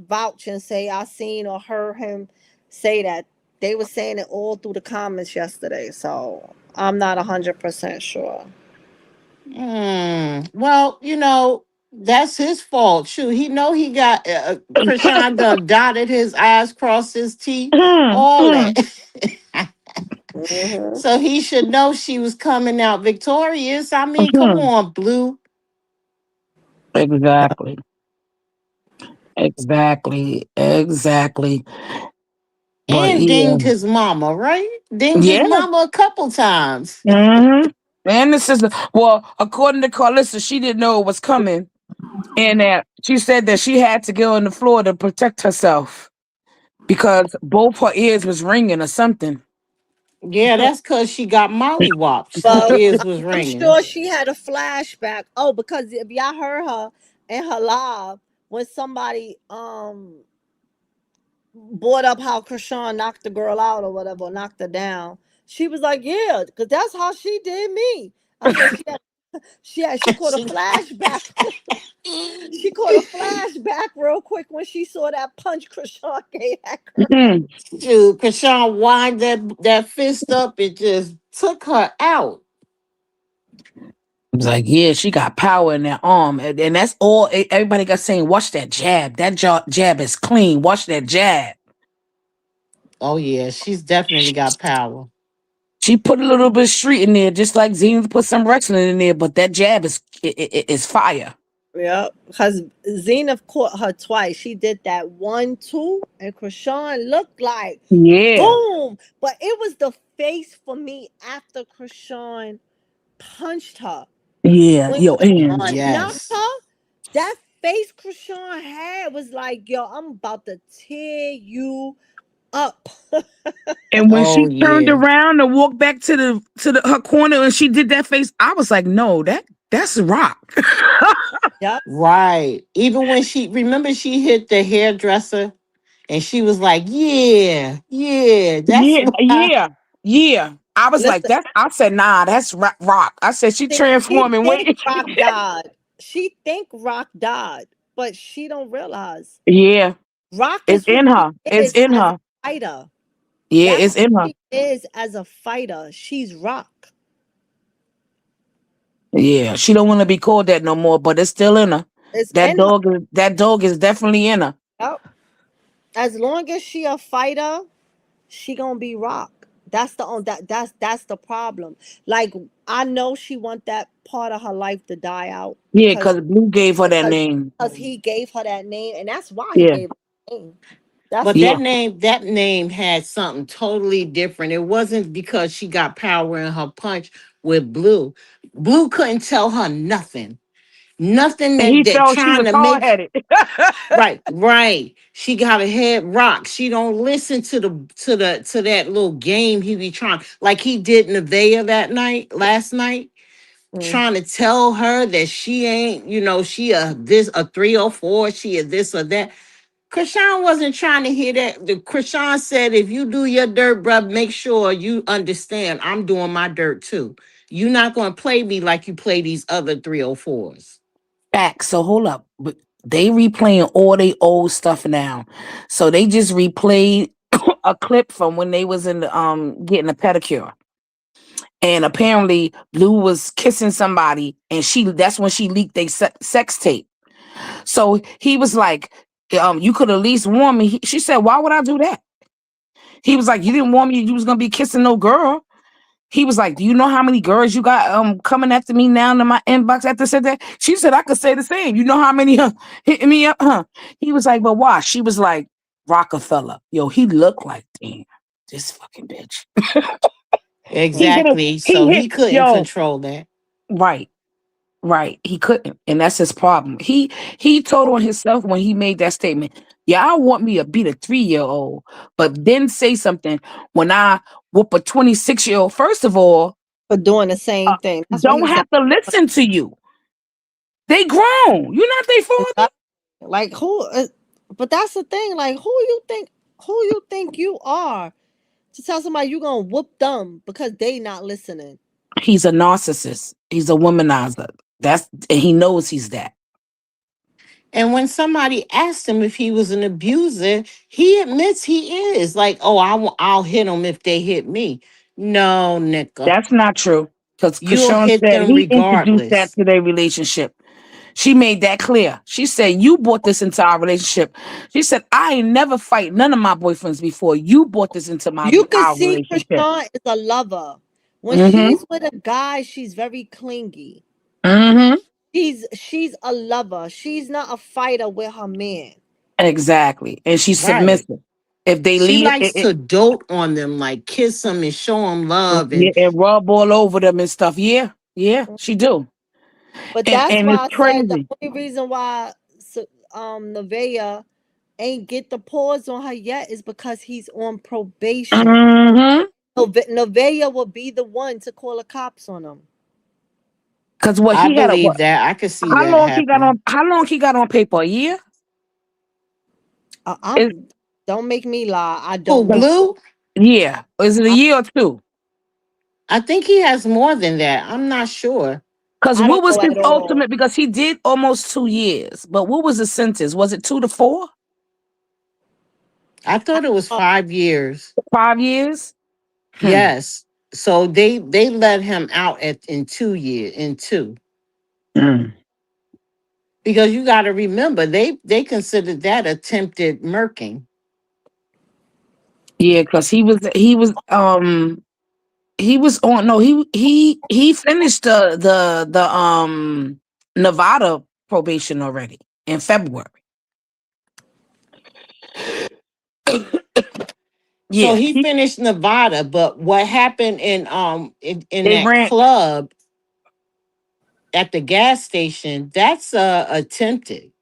vouch and say I seen or heard him say that. They were saying it all through the comments yesterday, so I'm not 100% sure. Well, that's his fault. Shoot, he know he got Krishan done dotted his I's, crossed his T, Mm, all mm, that. Hmm. So he should know she was coming out victorious. I mean, come mhm. on, Blue. Exactly. Exactly. Exactly. But And yeah. dinged his mama, right? Dinged his Yeah. mama a couple times. hmm And the sister, well, according to Carlissa, she didn't know it was coming. And that she said that she had to go on the floor to protect herself because both her ears was ringing or something. Yeah, that's because she got mollywopped. Her Well, ears was I'm ringing. sure she had a flashback. Oh, because if y'all heard her in her live when somebody brought up how Krishan knocked the girl out or whatever, knocked her down, she was like, "Yeah, because that's how she did me." I said She caught a She- flashback. She caught a flashback real quick when she saw that punch Krishan gave that girl. Mm. Dude, Krishan wind that fist up and just took her out. It's like, yeah, she got power in that arm. And that's all everybody got saying. Watch that jab. That jab is clean. Watch that jab. Oh yeah, she's definitely She, got power. she put a little bit of street in there, just like Zenith put some wrestling in there, but that jab is fire. Yeah, because Zenith caught her twice. She did that 1-2, and Krishan looked like Yeah. boom. But it was the face for me after Krishan punched her. Yeah. When Yo, and Krishan knocked Yes. her, that face Krishan had was like, yo, I'm about to tear you up. and when Oh she turned yeah. around and walked back to the her corner and she did that face, I was like, no, that's Rock. Yep. Right. Even when she remember she hit the hairdresser and she was like, yeah, yeah, that's Yeah, why. yeah, yeah. I was like, Listen, that's. I said, nah, that's Rock. I said she she transforming. think Wait, Rock died. She think Rock died, but she don't realize yeah, Rock it's is who in she her. It's is in as a her. fighter. Yeah, That's it's who in her. she is as a fighter. She's Rock. Yeah, she don't want to be called that no more, but it's still in her. It's in her. That dog is definitely in her. Yep. As long as she a fighter, she gonna be Rock. That's the on that's the problem. Like I know she want that part of her life to die out Yeah, because Blue gave her that name. because he gave her that name, and that's why he Yeah, gave her that name. That's But why. yeah. that name had something totally different. It wasn't because she got power in her punch with Blue. Blue couldn't tell her nothing. Nothing And that he that felt she trying was to hard make headed. right, right. She got her head rocked. She don't listen to that little game he be trying, like he did Nevaeh last night, Mm. trying to tell her that she ain't, she a 304, she a this or that. Krishan wasn't trying to hear that. Krishan said, if you do your dirt, bruh, make sure you understand I'm doing my dirt too. You're not gonna play me like you play these other 304s. Back. So hold up. But they replaying all they old stuff now. So they just replayed a clip from when they was in the getting a pedicure. And apparently Blue was kissing somebody and that's when she leaked a sex tape. So he was like, you could at least warn me. She said, why would I do that? He was like, you didn't warn me you was gonna be kissing no girl. He was like, do you know how many girls you got coming after me now in my inbox after said that? She said I could say the same. You know how many hitting me up? He was like, but why? She was like, Rockefeller. Yo, he looked like, damn, this fucking bitch. He hit Exactly. he So hit he couldn't yo, control that. right. Right. He couldn't. And that's his problem. He told on himself when he made that statement. Y'all want me to beat a 3-year-old, but then say something when I whoop a 26-year-old. First of all, For doing the same uh, thing. That's what he don't was saying. have to listen to you. They grown. You're not their father. Like who? But that's the thing. Like who you think you are to tell somebody you gonna whoop them because they not listening? He's a narcissist. He's a womanizer. And he knows he's that. And when somebody asked him if he was an abuser, he admits he is. Like, oh, I'll hit them if they hit me. No, nigga. That's not true. Because You'll Krishan hit said them he introduced that regardless. to their relationship. She made that clear. She said, you brought this into our relationship. She said, I ain't never fight none of my boyfriends before. You brought this into You could our see relationship. Krishan is a lover. When Mm-hmm. she's with a guy, she's very clingy. Mm-hmm. She's a lover. She's not a fighter with her man. Exactly. And she's Right. submissive. If they She lead likes to dote on them, like kiss them and show them love. yeah, And and rub all over them and stuff. Yeah. Yeah, she do. But And that's and it's why I said the crazy. only reason why Nevaeh ain't get the pause on her yet is because he's on probation. Mm-hmm. So Nevaeh will be the one to call the cops on him. Because what I he had a what believe that. I could see that happening. how long he got on paper? A year? Is I'm don't make me lie. I Oh, don't know. Blue? yeah. Is it a I, year or two? I think he has more than that. I'm not sure. Because I what don't was know his at all. ultimate? Because he did almost 2 years, but what was the sentence? Was it 2 to 4? I I thought it was don't know. 5 years. 5 years? Hmm. Yes. So they let him out at in 2 years in two, Mm. because you got to remember they considered that attempted murking. Yeah, because he was on no he finished the Nevada probation already in February. So Yeah, he finished Nevada, but what happened in they that ran. club at the gas station, that's attempted.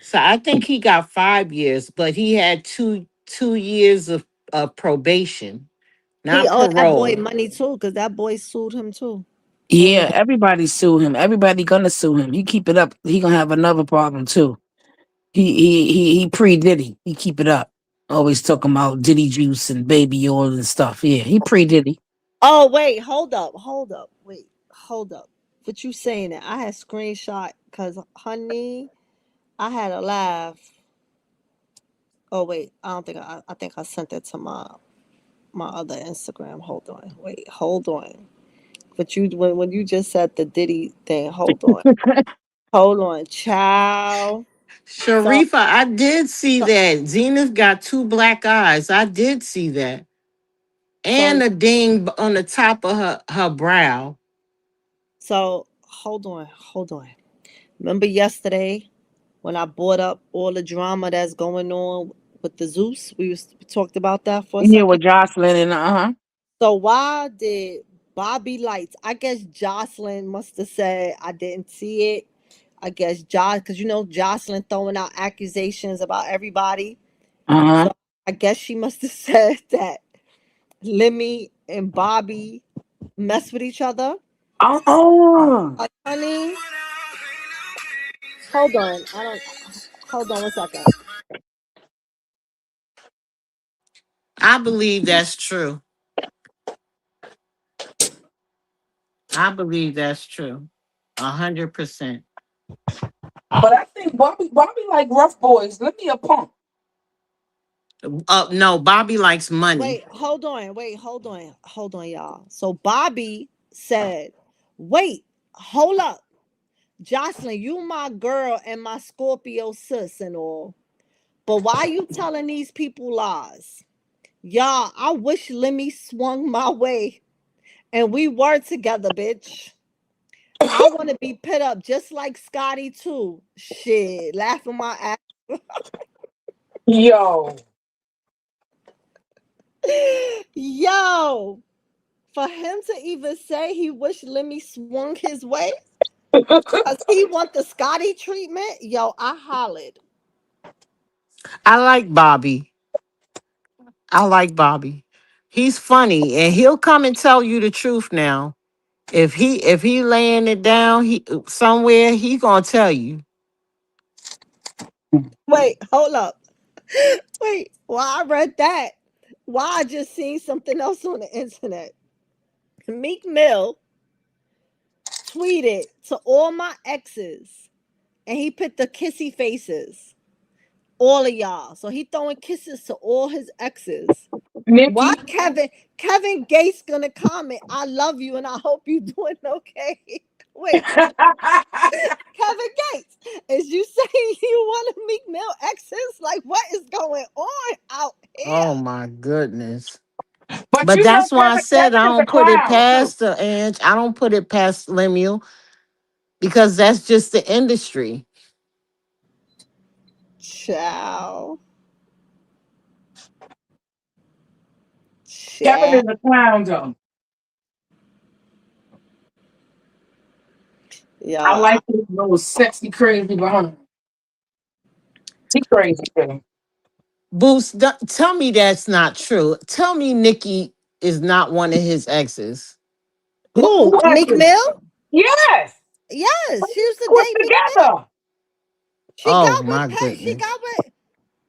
So I think he got 5 years, but he had two years of probation, He not owed that boy parole. money too, because that boy sued him too. Yeah, Mm. everybody sue him. Everybody gonna sue him. He keep it up, he gonna have another problem too. He pre Diddy. He keep it up. Always talking about Diddy juice and baby oil and stuff. Yeah, he pre Diddy. Oh wait, hold up, wait, hold up. What you saying that I had screenshot? Cause honey, I had a laugh. Oh wait, I don't think I think I sent it to my other Instagram. Hold on, wait, hold on. But you when you just said the Diddy thing, hold on, child. So Sharifa, I did see so that. Zenith got two black eyes. I did see that. so And a ding on the top of her brow. so hold on. Remember yesterday when I brought up all the drama that's going on with the Zeus? We talked about that for a Yeah, second. with Jocelyn and So why did Bobby Lights? I guess Jocelyn must have said I didn't see it. I guess because Jocelyn throwing out accusations about everybody. uh-huh. So I guess she must have said that Lemmy and Bobby mess with each other. Oh. Like, honey, hold on. I don't. Hold on one second. I believe that's true. I believe that's true. 100%. But I think Bobby like rough boys. Let me a punk. No, Bobby likes money. Wait, hold on. Wait, hold on, y'all. So Bobby said, "Wait, hold up, Jocelyn, you my girl and my Scorpio sis and all, but why you telling these people lies? Y'all, I wish Lemmy swung my way and we were together, bitch. I want to be pit up just like Scotty too. Shit, laughing my ass. Yo. Yo, for him to even say he wished Lemmy swung his way because he want the Scotty treatment, yo, I hollered. I like Bobby. I like Bobby. He's funny and he'll come and tell you the truth now. If he laying it down, he somewhere he gonna tell you. Wait, hold up. Wait, well, I read that. Why I just seen something else on the internet. Meek Mill tweeted to all my exes and he put the kissy faces. All of y'all. So he throwing kisses to all his exes. Why Nikki. Kevin Gates gonna comment, I love you and I hope you doing okay. Wait, Kevin Gates, is you saying you want to Meek Mill exes? Like what is going on out Oh here? my goodness. But But you know that's why I said Kevin I is a don't put it clown too. past the Ange. I don't put it past Lemuel because that's just the industry. Ciao. Kevin Ciao. is a clown though. I Yeah. like his little sexy crazy behind. He crazy too. Boost, tell me that's not true. Tell me Nikki is not one of his exes. Who? Who Meek acted? Mill? Yes. Yes. She used to Put date Meek Mill. together. She Oh got with my Pet. She goodness. got with.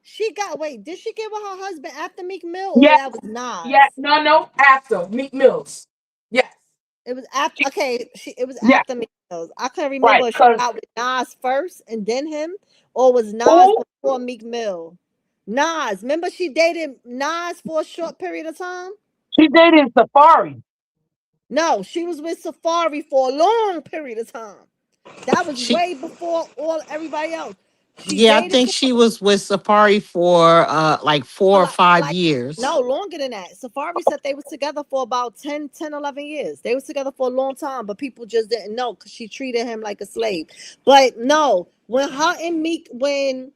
She got. Wait, did she get with her husband after Meek Mill or Yes. that was Yeah. Nas? No. After Meek Mills. Yes. It was after. Okay, it was Yeah, after Meek Mills. I couldn't right. remember if she Cause got with Nas first and then him, or was Nas who before Meek Mill. Nas, remember she dated Nas for a short period of time. she dated Safari. No, she was with Safari for a long period of time. That was She, way before all everybody else. She yeah, I dated think she was with Safari for like for 4 or 5 like years. no longer than that. Safari said they was together for about 11 years. They was together for a long time, but people just didn't know because she treated him like a slave. But no, when her and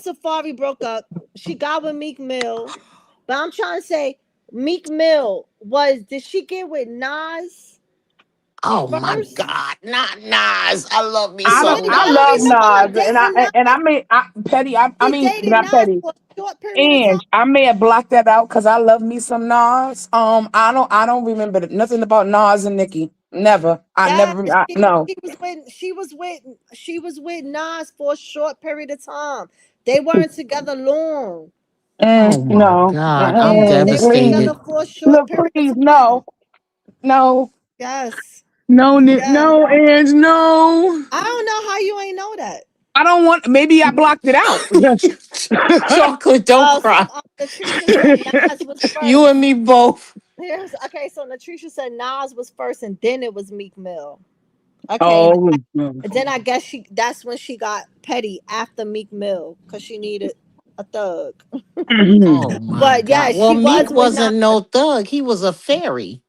Safari broke up, she got with Meek Mill. But I'm trying to say, Meek Mill did she get with Nas Oh my first? God, not Nas. I love me I don't. some Did I y'all love Nas. remember her Nas, dating Nas? and I mean, Petty. I She mean, dated not Nas Petty. for a short period of time. And I may have blocked that out because I love me some Nas. I don't remember nothing about Nas and Nicki. Never. I Yeah, never. No. she was with Nas for a short period of time. They weren't together long. Oh my No. God, I'm They were Please. together devastated. for a short Look, period of please, time. no, no, Yes. no, Yes. no, Ange, no. I don't know how you ain't know that. I don't want. Maybe I blocked it out. Chocolate, don't Well, cry. Latricia said Nas was You and first. me both. Here's okay. So Latricia said Nas was first, and then it was Meek Mill. Okay, Oh, then I guess that's when she got petty after Meek Mill because she needed a thug. Oh my But yeah, God. Well, she was Meek with Nas. wasn't no thug. He was a fairy.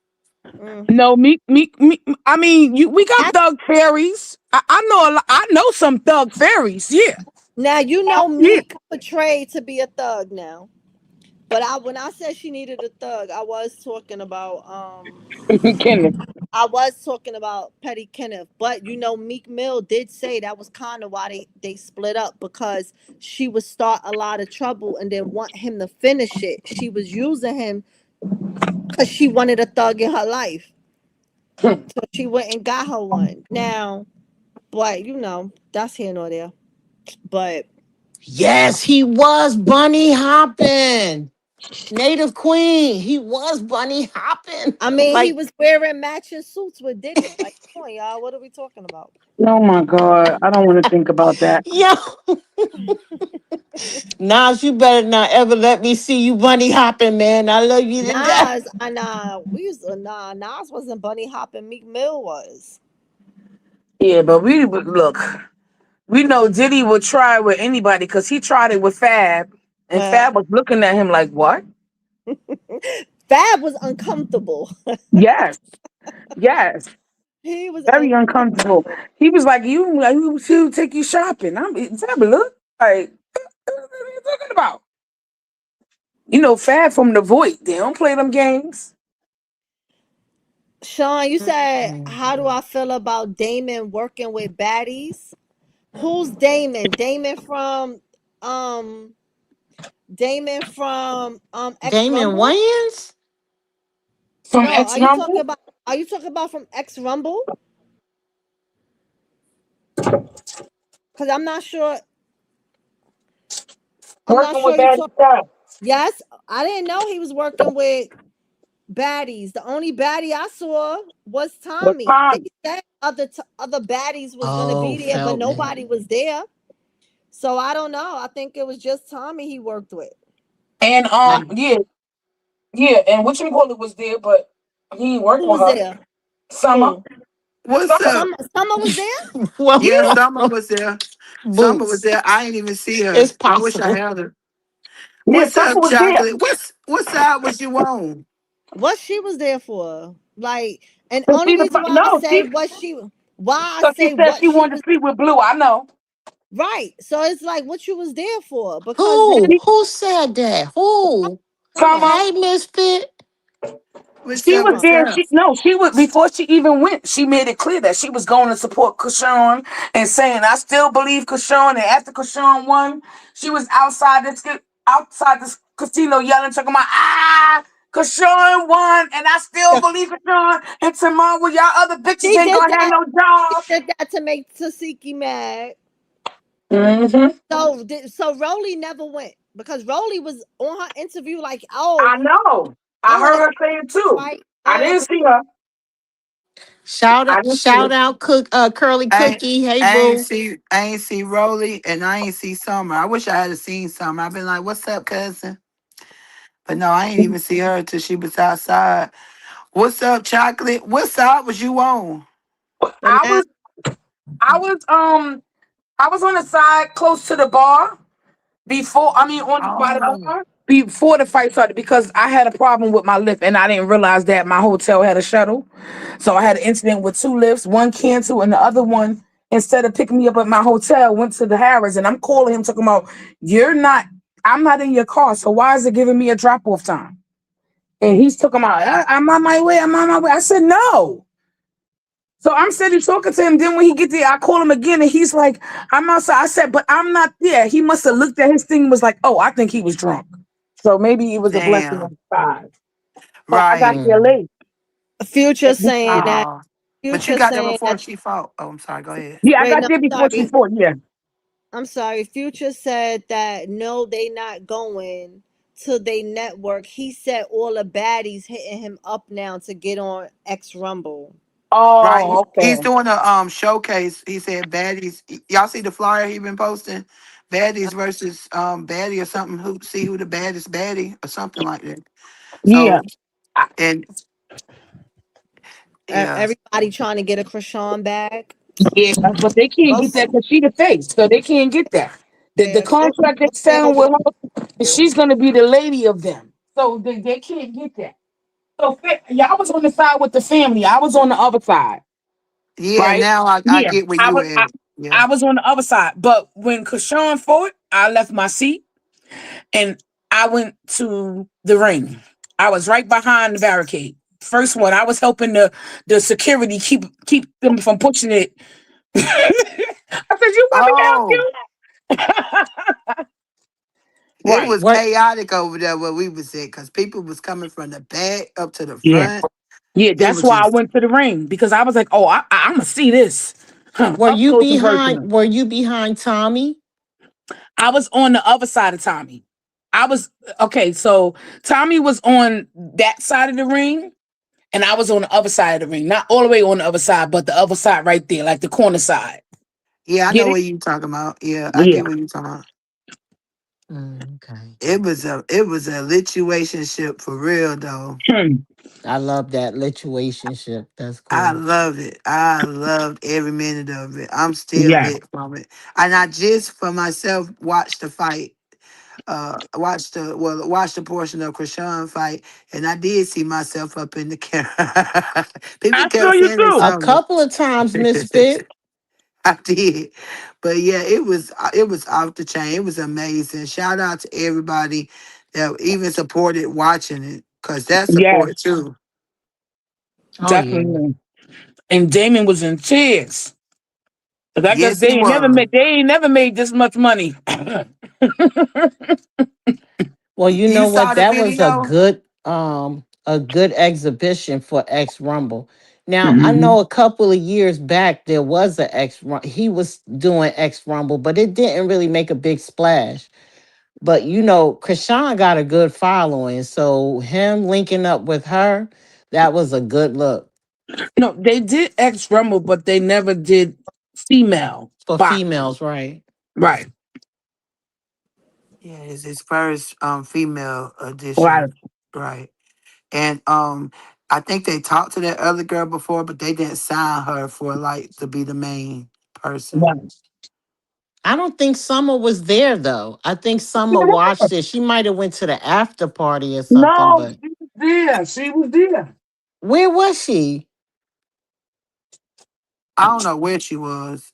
Mm. no, me. I mean, we got thug fairies. I know. I know some thug fairies. Yeah, Now you know yeah. Meek portrayed to be a thug now. But when I said she needed a thug, Kenneth. I was talking about Petty Kenneth. But you know, Meek Mill did say that was kind of why they split up because she would start a lot of trouble and then want him to finish it. She was using him because she wanted a thug in her life. So she went and got her one. Now, but you know, that's here nor there. But Yes, he was bunny hopping. Native Queen. He was bunny hopping. I mean, he Like, was wearing matching suits with Diddy. Like, come on, y'all. What are we talking about? Oh my God, I don't want to think about that. yo, Nas, you better not ever let me see you bunny hopping, man. I love you to death. We used to Nas wasn't bunny hopping. Meek Mill was. Yeah, but we would look. We know Diddy would try with anybody because he tried it with Fab, and Uh, Fab was looking at him like, "What? Fab was uncomfortable. Yes, yes, He was very uncomfortable." uncomfortable. He was like, "You should take you shopping." Fab look like, what are you talking about? You know, Fab from the Void. They don't play them games. Sean, you said, how do Mhm. I feel about Damon working with baddies? Who's Damon? Um Damon from X Damon Rumble? Wayans? From No, X Rumble. are you talking about from X Rumble? Because I'm not Working with sure you Bad talk. Stuff. Yes, I didn't know he was working with baddies. The only baddie I saw was With Tommy. They Tom. said other baddies was gonna Oh, be there, but Feldman. nobody was there. So I don't know. I think it was just Tommy he worked with. And Mm. yeah, yeah, and what you call it was there, but he ain't work Who with was her. there? Summer. Who? What's Summer. up? Summer was there? Well, Yeah, Summer was there. Summer was Boots. there. I ain't even see her. It's I wish I possible. had her. Yeah, What's Summer up, was there. chocolate? What side was you on? What she was there for? Like, and Cause only she the reason why I no, say she what she why I cause she say said what she she wanted to was sleep with Blue. I know. right. So it's like what you was there for because then Who? She, Who said that? Who? Summer. Summer. Hey, Misfit. What's She up? was What's there. up? She was before she even went. She made it clear that she was going to support Chrisean and saying, "I still believe Chrisean." And after Chrisean won, she was outside this casino yelling, talking about Chrisean won, and I still believe Chrisean. And tomorrow, y'all other bitches She ain't did gonna have that. no She job. did that to make Tasiki mad. Hmm. So Rolly never went because Rolly was on her interview like, oh, I know. I oh, heard it's her say it too. right. I Oh, didn't see her. I didn't see Shout it. out Curly I Cookie. Hey I ain't boo. see I ain't see Rolly and I ain't see Summer. I wish I had seen Summer. I've been like, "What's up, cousin?" But no, I ain't even see her till she was outside. What's up, chocolate? What side was you on? But I now, was I was I was on the side close to the bar before. I mean, on by the Oh, bar before the fight started because I had a problem with my lift and I didn't realize that my hotel had a shuttle. So I had an incident with two lifts, one canceled and the other one, instead of picking me up at my hotel, went to the Harris. And I'm calling him talking about, you're not, I'm not in your car. So why is it giving me a drop off time? And he's talking about, I'm on my way. I'm on my way. I said, no. So I'm steady talking to him. Then when he get there, I call him again and he's like, I'm outside. I said, but I'm not there. He must have looked at his thing and was like, oh, I think he was drunk. So maybe it was a blessing damn. on the side. But I got Right. there Mm. late. Future saying that, Oh. But you Future got there saying before that, she fought. Oh, I'm sorry. Go ahead. Yeah, I wait, got no, there before she sorry. fought. Yeah. I'm sorry. Future said that no, they not going to they network. He said all the baddies hitting him up now to get on X Rumble. Right. Oh, He's okay. doing a showcase. He said baddies. Y'all see the flyer he been posting? Baddies versus baddie or something. Who the baddest baddie or something like that. Yeah. So and yeah. Everybody trying to get a Krishan bag. Yeah, but they can't get Both, that because she the face, so they can't get that. The yeah, contract they they signed over with her, she's gonna be the lady of them, so they can't get that. So y'all was on the side with the family. I was on the other side, Yeah, right? now I Yeah, get where I you was. at. Yeah. I was on the other side, but when Krishan fought, I left my seat and I went to the ring. I was right behind the barricade. First one, I was helping the security keep them from pushing it. I said, "You want me to help Oh, you?" it Right. was What chaotic over there where we was at because people was coming from the back up to the Yeah. front. Yeah, It that's was why I just went to the ring because I was like, "Oh, I'm gonna see this up close and personal." were you behind Tommy? I was on the other side of Tommy. I was okay. So Tommy was on that side of the ring, and I was on the other side of the ring. Not all the way on the other side, but the other side right there, like the corner side. yeah, I Get know it? what you talking about. Yeah, I Yeah. get what you talking about. Mm, okay. It was a situationship for real though. Hmm. I love that situationship. That's I cool. loved it. I loved every minute of it. I'm still Yeah. lit from it. And I just for myself watched the fight. Watched the portion of Krishan fight, and I did see myself up in the camera. People I saw kept you saying they A too. saw me. couple of times, Misfit. I did, but yeah, it was off the chain. It was amazing. Shout out to everybody that even supported watching it, cause that's Yes, support too. Oh yeah. definitely. And Damon was in tears. 'Cause I guess Yes, he was. they ain't never made this much money. Well, you You know saw what? the That was video? a good exhibition for X Rumble. Now, I Mhm. know a couple of years back there was a he was doing X Rumble, but it didn't really make a big splash. But you know, Krishan got a good following, so him linking up with her, that was a good look No, they did X Rumble, but they never did female for boxing. females, right? Right. Yeah, it's his first female Right. edition, right? And I think they talked to that other girl before, but they didn't sign her for like to be the main person. Right. I don't think Summer was there though. I think Summer watched it. She might have went to the after party or something, No, but she was there. She was there. where was she? I don't know where she was.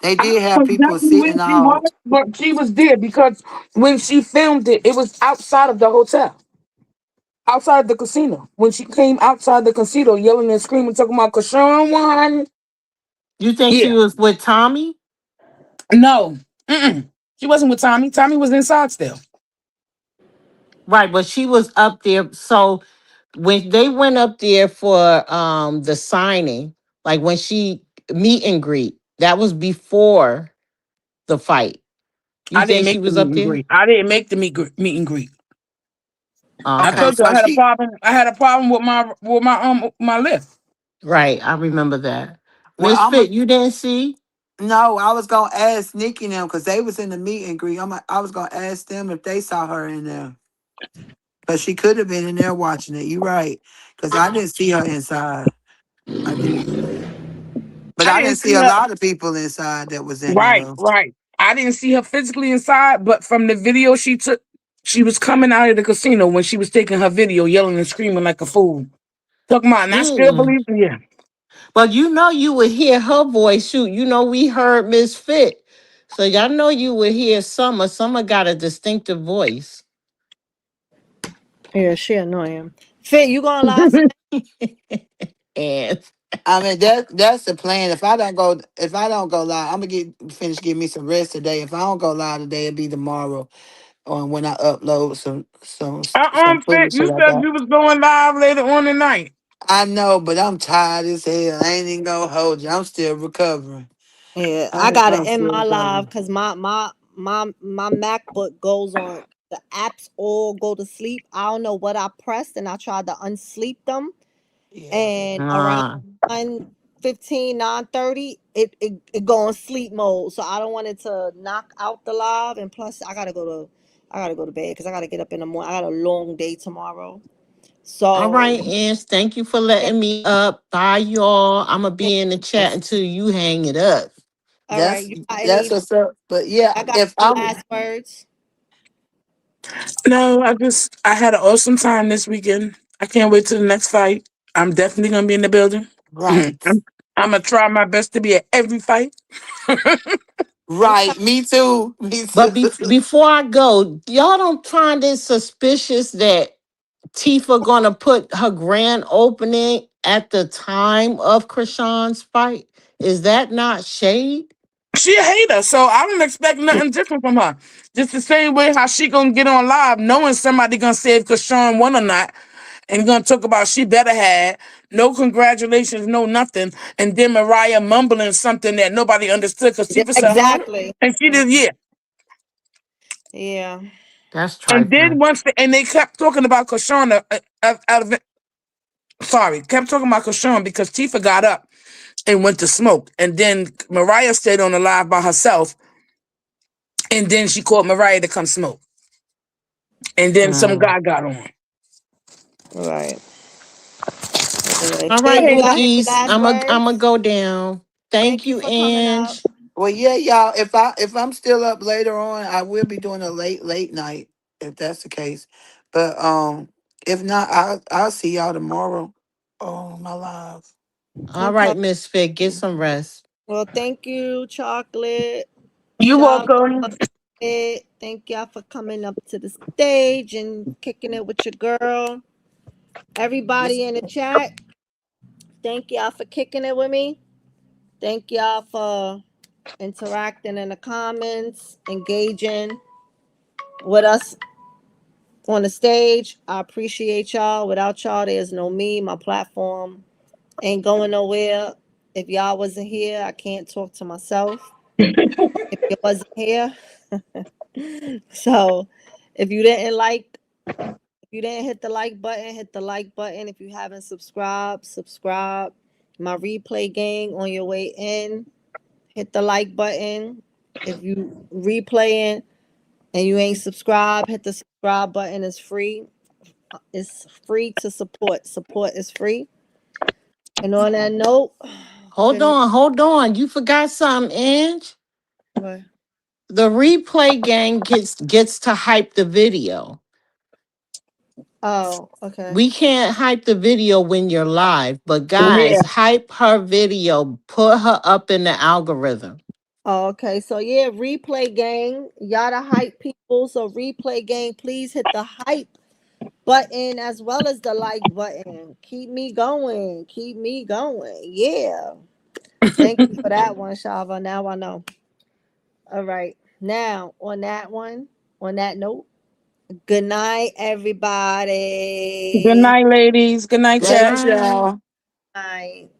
They I did don't know have people exactly where sitting she out. was, but she was there because when she filmed it, it was outside of the hotel, outside the casino. When she came outside the casino, yelling and screaming, talking about Krishan won. You think she Yeah. was with Tommy? No. Mm-mm. She wasn't with Tommy. Tommy was inside still. Right, but she was up there. So when they went up there for the signing, like when she meet and greet, that was before the fight. You I didn't think she make the was meet up and there? greet. I didn't make the meet and greet. I Okay. Okay, told you so I had a she problem. I had a problem with my lift. Right, I remember that. Well, Miss I'm a Fit, you didn't see? no. I was gonna ask Nikki and them because they was in the meet and greet. I was gonna ask them if they saw her in there because she could have been in there watching it. You right? Because I didn't see her inside. I didn't. But I I didn't didn't see see a her. lot of people inside that was in there Right, though. right. I didn't see her physically inside, but from the video she took, she was coming out of the casino when she was taking her video, yelling and screaming like a fool. Talking about, and I still Mm. believe, yeah. But you know you would hear her voice. Shoot, you know we heard Miss Fit. So y'all know you would hear Summer. Summer got a distinctive voice. Yeah, she annoying. Fit, you going live today? And I mean that's the plan. If I don't go live, I'm gonna finish getting me some rest today. If I don't go live today, it'll be tomorrow on when I upload some Fit, footage you that I said got. you was going live later on tonight. I know, but I'm tired as hell. I ain't even gonna hold you. I'm still recovering. Yeah, I gotta I'm end still my live recovering. because my MacBook goes on. The apps all go to sleep. I don't know what I pressed, and I tried to unsleep them. Yeah. And around uh, 9:15, 9:30, it go on sleep mode. So I don't want it to knock out the live. And plus, I gotta go to bed because I gotta get up in the morning. I got a long day tomorrow. all So right, Ants. Thank you for yeah, letting me up. Bye, y'all. I'ma yeah. be in the chat until you hang it up. All right, That's you got that's any? what's up. But yeah, I got if any I'm last words? No, I had an awesome time this weekend. I can't wait till the next fight. I'm definitely gonna be in the building. right, I'm gonna try my best to be at every fight. Okay. right, me too, me But too. before I go, y'all don't find it suspicious that Tifa gonna put her grand opening at the time of Krishan's fight? Is that not shade? She a hater, so I don't expect nothing different from her. Just the same way how she gonna get on live, knowing somebody gonna say if Krishan won or not, and gonna talk about she better had no congratulations, no nothing, and then Mariah mumbling something that nobody understood because Yeah, Tifa said, "Huh?" exactly. and she did, yeah. Yeah. That's And then trifling. and they kept talking about Krishan out of it. Sorry, kept talking about Krishan because Tifa got up and went to smoke, and then Mariah stayed on the live by herself, and then she called Mariah to come smoke. And then some Mm. guy got on. Right. Anyway, All Fit, right, you got any Bookies. last I'm a words? go down. Thank Thank you you, for coming out. Ange. Well, yeah, y'all. If I'm still up later on, I will be doing a late night if that's the case. But if not, I'll see y'all tomorrow on my live. All Okay. right, Miss Fit, get some rest. Well, thank you, Chocolate. You Shout welcome. out. Thank y'all for coming up to the stage and kicking it with your girl. Yes. Everybody in the chat, thank y'all for kicking it with me. Thank y'all for interacting in the comments, engaging with us on the stage. I appreciate y'all. Without y'all, there's no me. My platform ain't going nowhere. If y'all wasn't here, I can't talk to myself. If you wasn't here, so if you didn't like, if you didn't hit the like button, hit the like button. If you haven't subscribed, subscribe. My replay gang on your way in, hit the like button. If you replaying and you ain't subscribed, hit the subscribe button. It's free. It's free to support. Support is free. And on that note, Hold good on, hold on. You forgot something, Ange. night. The replay gang gets to hype the video. Oh, okay. We can't hype the video when you're live, but Yeah. guys, hype her video, put her up in the algorithm. Oh, okay. So yeah, replay gang. Y'all the hype people. So replay gang, please hit the hype button as well as the like button. Keep me going. Keep me going. Yeah. Thank you for that one, Shava. Now I know. All right. Now on that note, good night, Good everybody. night, ladies. Good night, Good Later, chat. night. y'all. Night.